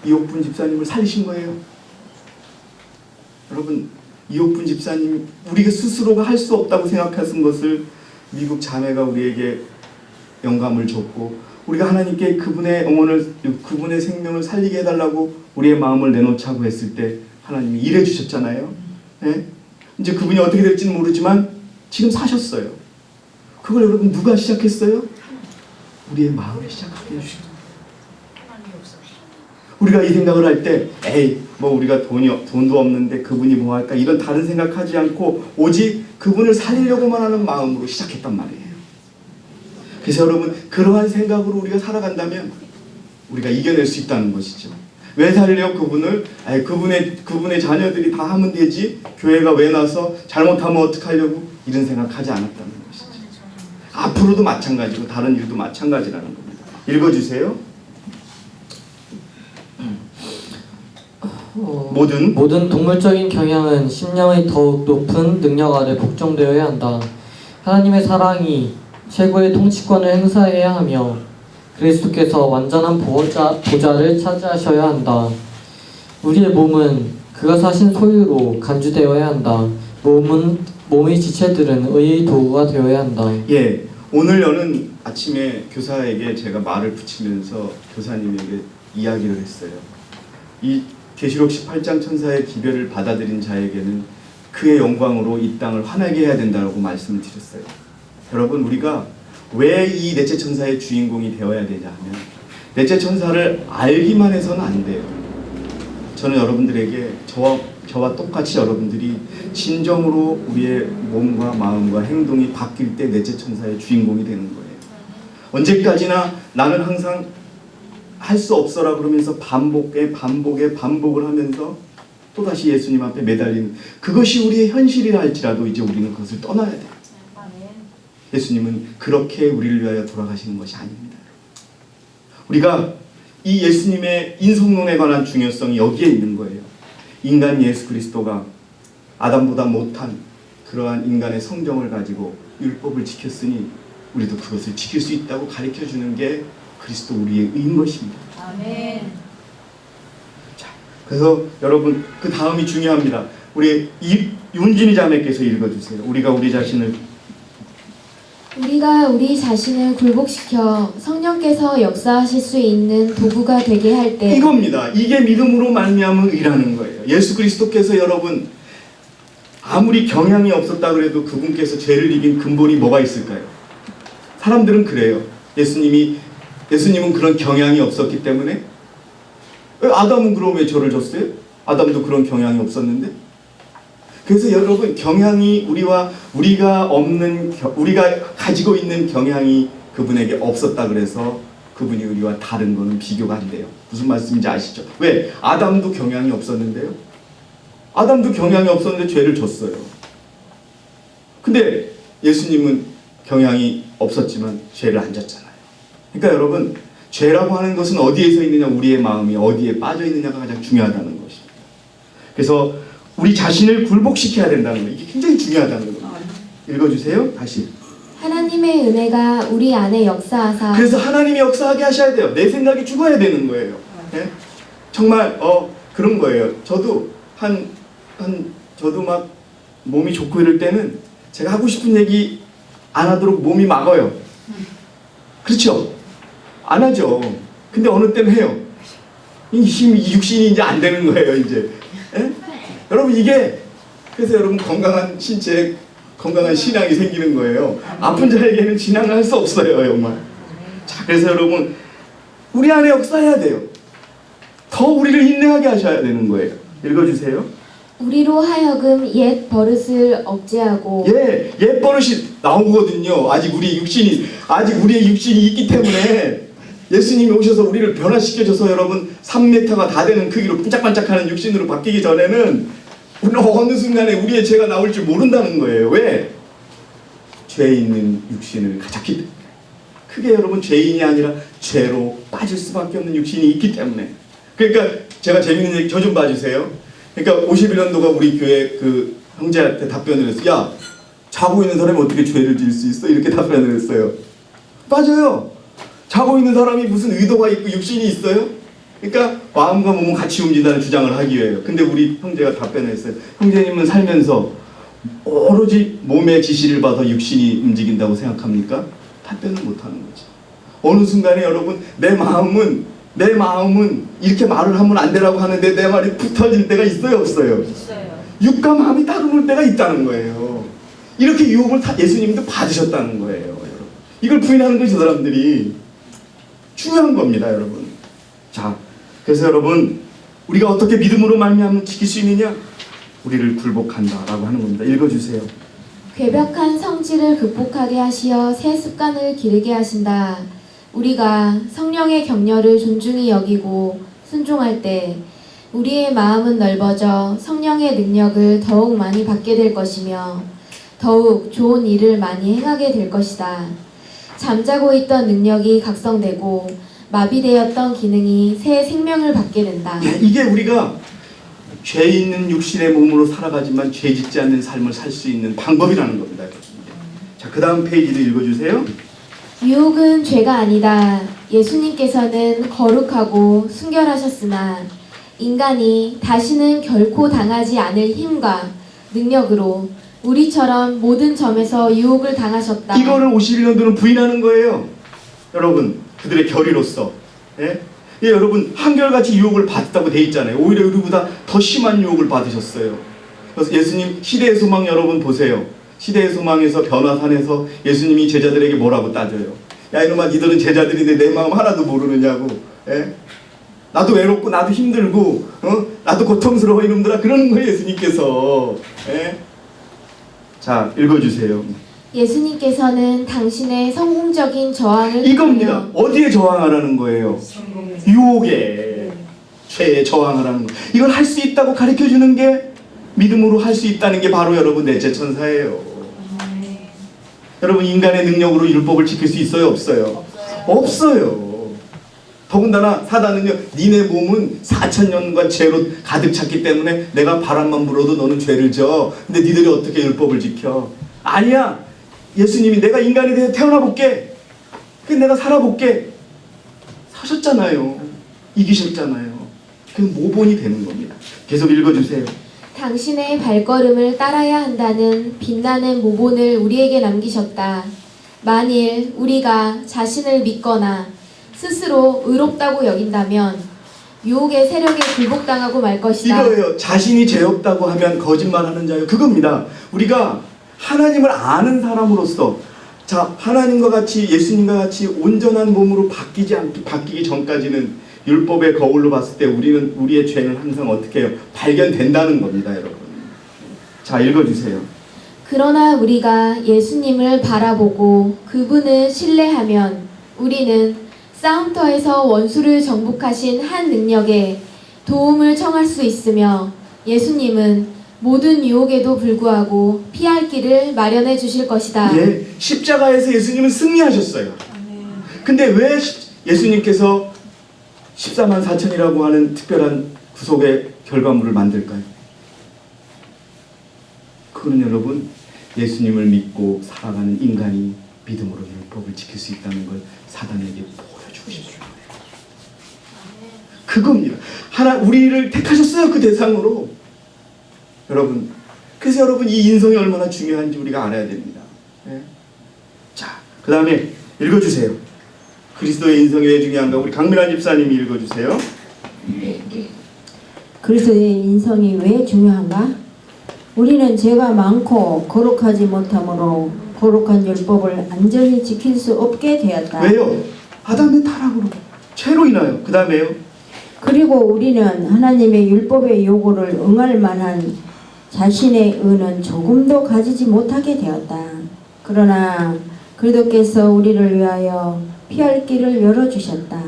이옥분 집사님을 살리신 거예요. 여러분 이옥분 집사님 우리가 스스로가 할 수 없다고 생각하신 것을 미국 자매가 우리에게 영감을 줬고 우리가 하나님께 그분의 영혼을 그분의 생명을 살리게 해달라고 우리의 마음을 내놓자고 했을 때 하나님이 일해 주셨잖아요. 네? 이제 그분이 어떻게 될지는 모르지만 지금 사셨어요. 그걸 여러분 누가 시작했어요? 우리의 마음이 시작하게 해주시고 우리가 이 생각을 할 때 우리가 돈도 없는데 그분이 뭐 할까 이런 다른 생각하지 않고 오직 그분을 살리려고만 하는 마음으로 시작했단 말이에요. 그래서 여러분 그러한 생각으로 우리가 살아간다면 우리가 이겨낼 수 있다는 것이죠. 왜 살려 그분을? 그분의 자녀들이 다 하면 되지 교회가 왜 나서 잘못하면 어떡하려고 이런 생각하지 않았다는 것이죠. 앞으로도 마찬가지고 다른 일도 마찬가지라는 겁니다. 읽어주세요. 모든 동물적인 경향은 심령의 더욱 높은 능력 아래 복종되어야 한다. 하나님의 사랑이 최고의 통치권을 행사해야 하며 그리스도께서 완전한 보좌를 차지하셔야 한다. 우리의 몸은 그가 사신 소유로 간주되어야 한다. 몸의 지체들은 의의 도구가 되어야 한다. 예, 오늘 여는 아침에 교사에게 제가 말을 붙이면서 교사님에게 이야기를 했어요. 이 계시록 18장 천사의 기별을 받아들인 자에게는 그의 영광으로 이 땅을 환하게 해야 된다고 말씀을 드렸어요. 여러분 우리가 왜 이 넷째 천사의 주인공이 되어야 되냐 하면 넷째 천사를 알기만 해서는 안 돼요. 저는 여러분들에게 저와 똑같이 여러분들이 진정으로 우리의 몸과 마음과 행동이 바뀔 때 넷째 천사의 주인공이 되는 거예요. 언제까지나 나는 항상 할 수 없어라 그러면서 반복을 하면서 또다시 예수님 앞에 매달리는 그것이 우리의 현실이라 할지라도 이제 우리는 그것을 떠나야 돼요. 예수님은 그렇게 우리를 위하여 돌아가시는 것이 아닙니다. 우리가 이 예수님의 인성론에 관한 중요성이 여기에 있는 거예요. 인간 예수 그리스도가 아담보다 못한 그러한 인간의 성정을 가지고 율법을 지켰으니 우리도 그것을 지킬 수 있다고 가르쳐주는 게 그리스도 우리의 의인 것입니다. 아멘. 자, 그래서 여러분 그 다음이 중요합니다. 우리 윤진이 자매께서 읽어주세요. 우리가 우리 자신을 굴복시켜 성령께서 역사하실 수 있는 도구가 되게 할 때 이겁니다. 이게 믿음으로 말미암은 의라는 거예요. 예수 그리스도께서 여러분 아무리 경향이 없었다 그래도 그분께서 죄를 이긴 근본이 뭐가 있을까요? 사람들은 그래요. 예수님은 그런 경향이 없었기 때문에 아담은 그럼 왜 죄를 졌어요? 아담도 그런 경향이 없었는데. 그래서 여러분 경향이 우리가 가지고 있는 경향이 그분에게 없었다 그래서 그분이 우리와 다른 거는 비교가 안 돼요. 무슨 말씀인지 아시죠? 왜? 아담도 경향이 없었는데요. 아담도 경향이 없었는데 죄를 졌어요. 근데 예수님은 경향이 없었지만 죄를 안 졌잖아요. 그러니까 여러분 죄라고 하는 것은 어디에서 있느냐, 우리의 마음이 어디에 빠져 있느냐가 가장 중요하다는 것입니다. 그래서 우리 자신을 굴복시켜야 된다는 거, 이게 굉장히 중요하다는 겁니다. 읽어주세요. 다시. 하나님의 은혜가 우리 안에 역사하사 그래서 하나님이 역사하게 하셔야 돼요. 내 생각이 죽어야 되는 거예요. 네? 정말 그런 거예요. 저도 저도 막 몸이 좋고 이럴 때는 제가 하고 싶은 얘기 안 하도록 몸이 막아요. 그렇죠? 안 하죠. 근데 어느 때는 해요. 이 육신이 이제 안 되는 거예요. 이제. 예? 여러분 이게 그래서 여러분 건강한 신체, 건강한 신앙이 생기는 거예요. 아픈 자에게는 진앙을 할 수 없어요, 정말. 자, 그래서 여러분 우리 안에 역사해야 돼요. 더 우리를 인내하게 하셔야 되는 거예요. 읽어주세요. 우리로 하여금 옛 버릇을 억제하고 옛 버릇이 나오거든요. 아직 우리의 육신이 있기 때문에 예수님이 오셔서 우리를 변화시켜줘서 여러분 3m가 다 되는 크기로 반짝반짝하는 육신으로 바뀌기 전에는 우리는 어느 순간에 우리의 죄가 나올 줄 모른다는 거예요. 왜? 죄 있는 육신을 가졌기 때문에. 크게 여러분 죄인이 아니라 죄로 빠질 수밖에 없는 육신이 있기 때문에. 그러니까 제가 재밌는 얘기 저 좀 봐주세요. 그러니까 51년도가 우리 교회 그 형제한테 답변을 했어요. 야, 자고 있는 사람이 어떻게 죄를 지을 수 있어? 이렇게 답변을 했어요. 맞아요. 자고 있는 사람이 무슨 의도가 있고 육신이 있어요? 그러니까 마음과 몸은 같이 움직인다는 주장을 하기 위해요. 근데 우리 형제가 답변을 했어요. 형제님은 살면서 오로지 몸의 지시를 받아 육신이 움직인다고 생각합니까? 답변을 못하는 거죠. 어느 순간에 여러분 내 마음은 이렇게 말을 하면 안 되라고 하는데 내 말이 푹 터질 때가 있어요, 없어요? 있어요. 육과 마음이 따로 놀 때가 있다는 거예요. 이렇게 유혹을 예수님도 받으셨다는 거예요, 여러분. 이걸 부인하는 거죠, 저 사람들이. 중요한 겁니다, 여러분. 자, 그래서 여러분 우리가 어떻게 믿음으로 말미암아 지킬 수 있느냐? 우리를 굴복한다라고 하는 겁니다. 읽어주세요. 괴벽한 성질을 극복하게 하시어 새 습관을 기르게 하신다. 우리가 성령의 격려를 존중히 여기고 순종할 때 우리의 마음은 넓어져 성령의 능력을 더욱 많이 받게 될 것이며 더욱 좋은 일을 많이 행하게 될 것이다. 잠자고 있던 능력이 각성되고 마비되었던 기능이 새 생명을 받게 된다. 이게 우리가 죄 있는 육신의 몸으로 살아가지만 죄 짓지 않는 삶을 살 수 있는 방법이라는 겁니다. 자, 그 다음 페이지도 읽어주세요. 유혹은 죄가 아니다. 예수님께서는 거룩하고 순결하셨으나 인간이 다시는 결코 당하지 않을 힘과 능력으로 우리처럼 모든 점에서 유혹을 당하셨다. 이거를 51년도는 부인하는 거예요. 여러분, 그들의 결의로서. 예? 예, 여러분 한결같이 유혹을 받았다고 돼 있잖아요. 오히려 우리보다 더 심한 유혹을 받으셨어요. 그래서 예수님 시대의 소망 여러분 보세요. 시대의 소망에서 변화산에서 예수님이 제자들에게 뭐라고 따져요? 야, 이놈아, 니들은 제자들인데 내 마음 하나도 모르느냐고. 예? 나도 외롭고 나도 힘들고 나도 고통스러워 이놈들아, 그러는 거예요, 예수님께서. 예? 자, 읽어주세요. 예수님께서는 당신의 성공적인 저항을 이겁니다. 어디에 저항하라는 거예요? 유혹에, 죄에 저항하라는 거. 이걸 할 수 있다고 가르쳐주는 게, 믿음으로 할 수 있다는 게 바로 여러분 넷째 천사예요. 여러분 인간의 능력으로 율법을 지킬 수 있어요, 없어요? 없어요. 더군다나 사단은요, 니네 몸은 4000년간 죄로 가득 찼기 때문에 내가 바람만 불어도 너는 죄를 져. 근데 니들이 어떻게 율법을 지켜? 아니야. 예수님이 내가 인간에 대해 태어나 볼게. 내가 살아볼게. 사셨잖아요. 이기셨잖아요. 그 모본이 되는 겁니다. 계속 읽어주세요. 당신의 발걸음을 따라야 한다는 빛나는 모본을 우리에게 남기셨다. 만일 우리가 자신을 믿거나 스스로 의롭다고 여긴다면 유혹의 세력에 굴복당하고 말 것이다. 이거예요. 자신이 죄 없다고 하면 거짓말하는 자예요. 그겁니다. 우리가 하나님을 아는 사람으로서, 자, 하나님과 같이, 예수님과 같이 온전한 몸으로 바뀌기 전까지는 율법의 거울로 봤을 때 우리의 죄는 항상 어떻게 해요? 발견된다는 겁니다, 여러분. 자, 읽어주세요. 그러나 우리가 예수님을 바라보고 그분을 신뢰하면 우리는 싸움터에서 원수를 정복하신 한 능력에 도움을 청할 수 있으며 예수님은 모든 유혹에도 불구하고 피할 길을 마련해 주실 것이다. 예, 십자가에서 예수님은 승리하셨어요. 근데 왜 예수님께서 14만 4천이라고 하는 특별한 구속의 결과물을 만들까요? 그거는 여러분, 예수님을 믿고 살아가는 인간이 믿음으로 율법을 지킬 수 있다는 걸 사단에게 보여주고 싶은 거예요. 그겁니다. 우리를 택하셨어요, 그 대상으로. 여러분, 그래서 여러분 이 인성이 얼마나 중요한지 우리가 알아야 됩니다. 예? 자, 그 다음에 읽어주세요. 그리스도의 인성이 왜 중요한가? 우리 강민환 집사님이 읽어주세요. 그리스도의 인성이 왜 중요한가? 우리는 죄가 많고 거룩하지 못함으로 거룩한 율법을 안전히 지킬 수 없게 되었다. 왜요? 아담의 타락으로, 죄로 인하여. 그 다음에요. 그리고 우리는 하나님의 율법의 요구를 응할 만한 자신의 의는 조금도 가지지 못하게 되었다. 그러나 그리스도께서 우리를 위하여 피할 길을 열어주셨다.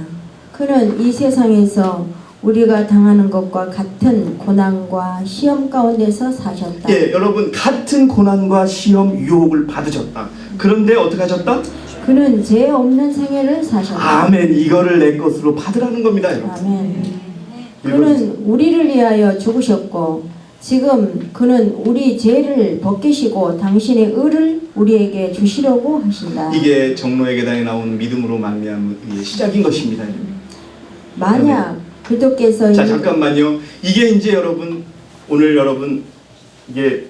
그는 이 세상에서 우리가 당하는 것과 같은 고난과 시험 가운데서 사셨다. 예, 여러분 같은 고난과 시험 유혹을 받으셨다. 그런데 어떻게 하셨다? 그는 죄 없는 생애를 사셨다. 아멘. 이거를 내 것으로 받으라는 겁니다, 여러분. 아멘. 그는 우리를 위하여 죽으셨고 지금 그는 우리 죄를 벗기시고 당신의 의를 우리에게 주시려고 하신다. 이게 정로의 계단에 나오는 믿음으로 말미암은 시작인 것입니다. 만약 그리스도께서 자, 잠깐만요. 이게 이제 여러분, 오늘 여러분 이게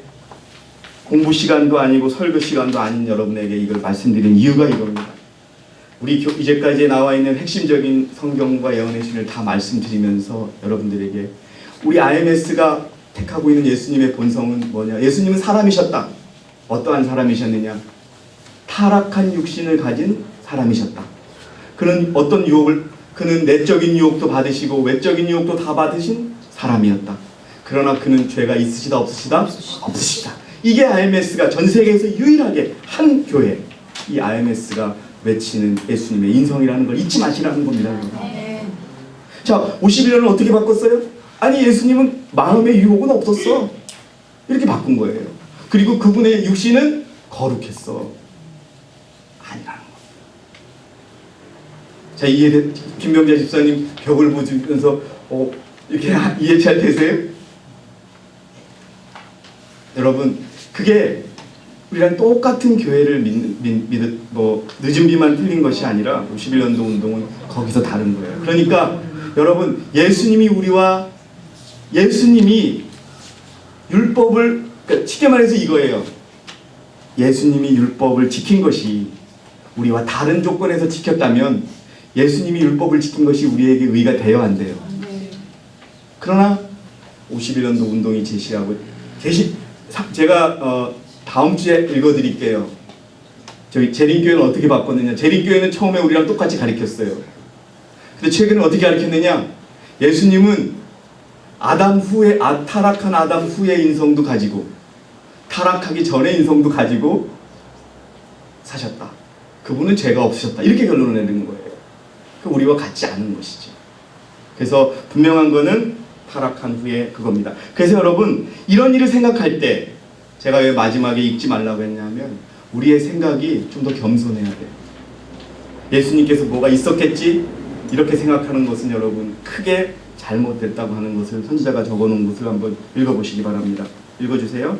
공부 시간도 아니고 설교 시간도 아닌 여러분에게 이걸 말씀드린 이유가 이겁니다. 우리 이제까지 나와 있는 핵심적인 성경과 예언의 신을 다 말씀드리면서 여러분들에게 우리 IMS가 택하고 있는 예수님의 본성은 뭐냐? 예수님은 사람이셨다. 어떠한 사람이셨느냐? 타락한 육신을 가진 사람이셨다. 그는 어떤 유혹을, 그는 내적인 유혹도 받으시고 외적인 유혹도 다 받으신 사람이었다. 그러나 그는 죄가 있으시다 없으시다? 없으시다. 이게 IMS가 전 세계에서 유일하게 한 교회, 이 IMS가 외치는 예수님의 인성이라는 걸 잊지 마시라는 겁니다. 자, 51년을 어떻게 바꿨어요? 아니, 예수님은 마음의 유혹은 없었어. 이렇게 바꾼 거예요. 그리고 그분의 육신은 거룩했어. 아니라는 거. 자, 이해돼? 김병자 집사님 벽을 보시면서 이렇게 이해 잘 되세요? 여러분, 그게 우리랑 똑같은 교회를 늦은 비만 틀린 것이 아니라 51년도 운동은 거기서 다른 거예요. 그러니까 여러분, 예수님이 율법을, 그러니까 쉽게 말해서 이거예요. 예수님이 율법을 지킨 것이 우리와 다른 조건에서 지켰다면 예수님이 율법을 지킨 것이 우리에게 의가 돼야 안 돼요. 그러나 51년도 운동이 제시하고 제가 다음 주에 읽어드릴게요. 저희 재림교회는 어떻게 바꿨느냐. 재림교회는 처음에 우리랑 똑같이 가르쳤어요. 근데 최근에 어떻게 가르쳤느냐. 예수님은 타락한 아담 후의 인성도 가지고 타락하기 전의 인성도 가지고 사셨다. 그분은 죄가 없으셨다. 이렇게 결론을 내는 거예요. 우리와 같지 않은 것이죠. 그래서 분명한 거는 타락한 후에 그겁니다. 그래서 여러분, 이런 일을 생각할 때 제가 왜 마지막에 읽지 말라고 했냐면 우리의 생각이 좀 더 겸손해야 돼요. 예수님께서 뭐가 있었겠지? 이렇게 생각하는 것은 여러분 크게 잘못됐다고 하는 것을 선지자가 적어놓은 것을 한번 읽어보시기 바랍니다. 읽어주세요.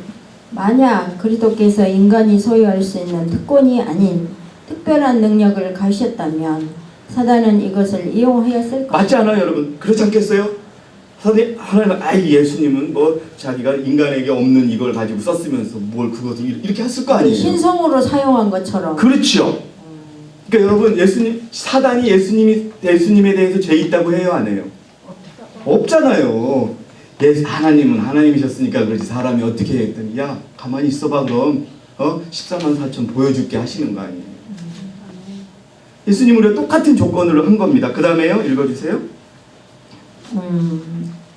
만약 그리스도께서 인간이 소유할 수 있는 특권이 아닌 특별한 능력을 가셨다면 사단은 이것을 이용하였을 것입니다. 맞지 않아요, 여러분? 그렇지 않겠어요? 하나님은 예수님은 뭐 자기가 인간에게 없는 이걸 가지고 썼으면서 뭘 그것을 이렇게 했을 거 아니에요? 신성으로 사용한 것처럼. 그렇죠. 그러니까 여러분, 사단이 예수님에 대해서 죄 있다고 해요, 안 해요? 없잖아요. 하나님은 하나님이셨으니까 그러지 사람이 어떻게 해 했더니 야 가만히 있어봐 그럼 14만 4천 보여줄게 하시는 거 아니에요. 예수님은 똑같은 조건으로 한 겁니다. 그 다음에요. 읽어주세요.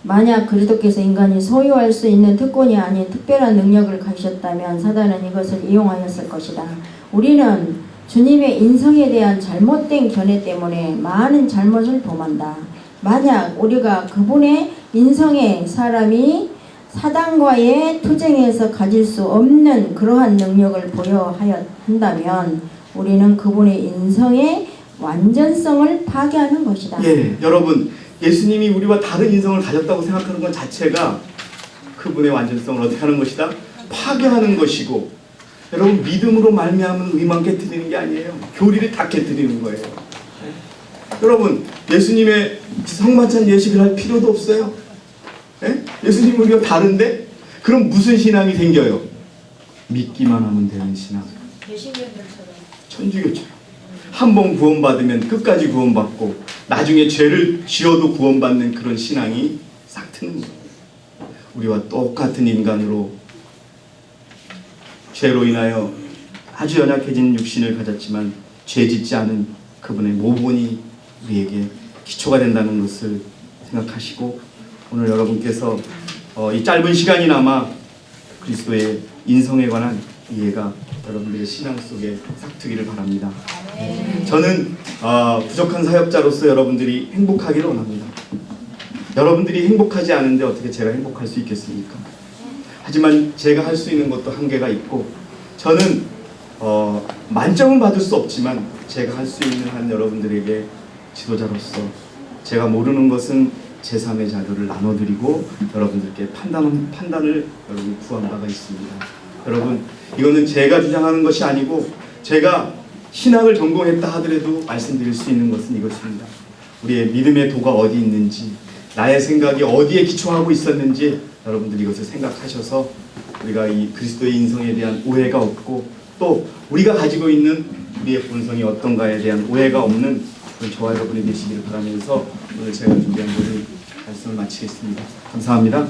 만약 그리스도께서 인간이 소유할 수 있는 특권이 아닌 특별한 능력을 가지셨다면 사단은 이것을 이용하였을 것이다. 우리는 주님의 인성에 대한 잘못된 견해 때문에 많은 잘못을 범한다. 만약 우리가 그분의 인성에 사람이 사단과의 투쟁에서 가질 수 없는 그러한 능력을 보여야 한다면 우리는 그분의 인성의 완전성을 파괴하는 것이다. 예, 여러분, 예수님이 우리와 다른 인성을 가졌다고 생각하는 것 자체가 그분의 완전성을 어떻게 하는 것이다? 파괴하는 것이고, 여러분 믿음으로 말미암은 의만 깨뜨리는 게 아니에요. 교리를 다 깨뜨리는 거예요. 여러분, 예수님의 성만찬 예식을 할 필요도 없어요. 예? 예수님은 우리가 다른데? 그럼 무슨 신앙이 생겨요? 믿기만 하면 되는 신앙. 천주교처럼. 한 번 구원받으면 끝까지 구원받고 나중에 죄를 지어도 구원받는 그런 신앙이 싹 트는 거예요. 우리와 똑같은 인간으로 죄로 인하여 아주 연약해진 육신을 가졌지만 죄 짓지 않은 그분의 모본이 우리에게 기초가 된다는 것을 생각하시고 오늘 여러분께서 이 짧은 시간이나마 그리스도의 인성에 관한 이해가 여러분들의 신앙 속에 싹트기를 바랍니다. 저는 부족한 사역자로서 여러분들이 행복하기를 원합니다. 여러분들이 행복하지 않은데 어떻게 제가 행복할 수 있겠습니까? 하지만 제가 할 수 있는 것도 한계가 있고 저는 만점은 받을 수 없지만 제가 할 수 있는 한 여러분들에게 지도자로서 제가 모르는 것은 제3의 자료를 나눠드리고 여러분들께 판단을 여러분 구한 바가 있습니다. 여러분 이거는 제가 주장하는 것이 아니고 제가 신학을 전공했다 하더라도 말씀드릴 수 있는 것은 이것입니다. 우리의 믿음의 도가 어디 있는지 나의 생각이 어디에 기초하고 있었는지 여러분들이 이것을 생각하셔서 우리가 이 그리스도의 인성에 대한 오해가 없고 또 우리가 가지고 있는 우리의 본성이 어떤가에 대한 오해가 없는 저와 여러분이 되시기를 바라면서 오늘 제가 준비한 말씀을 마치겠습니다. 감사합니다.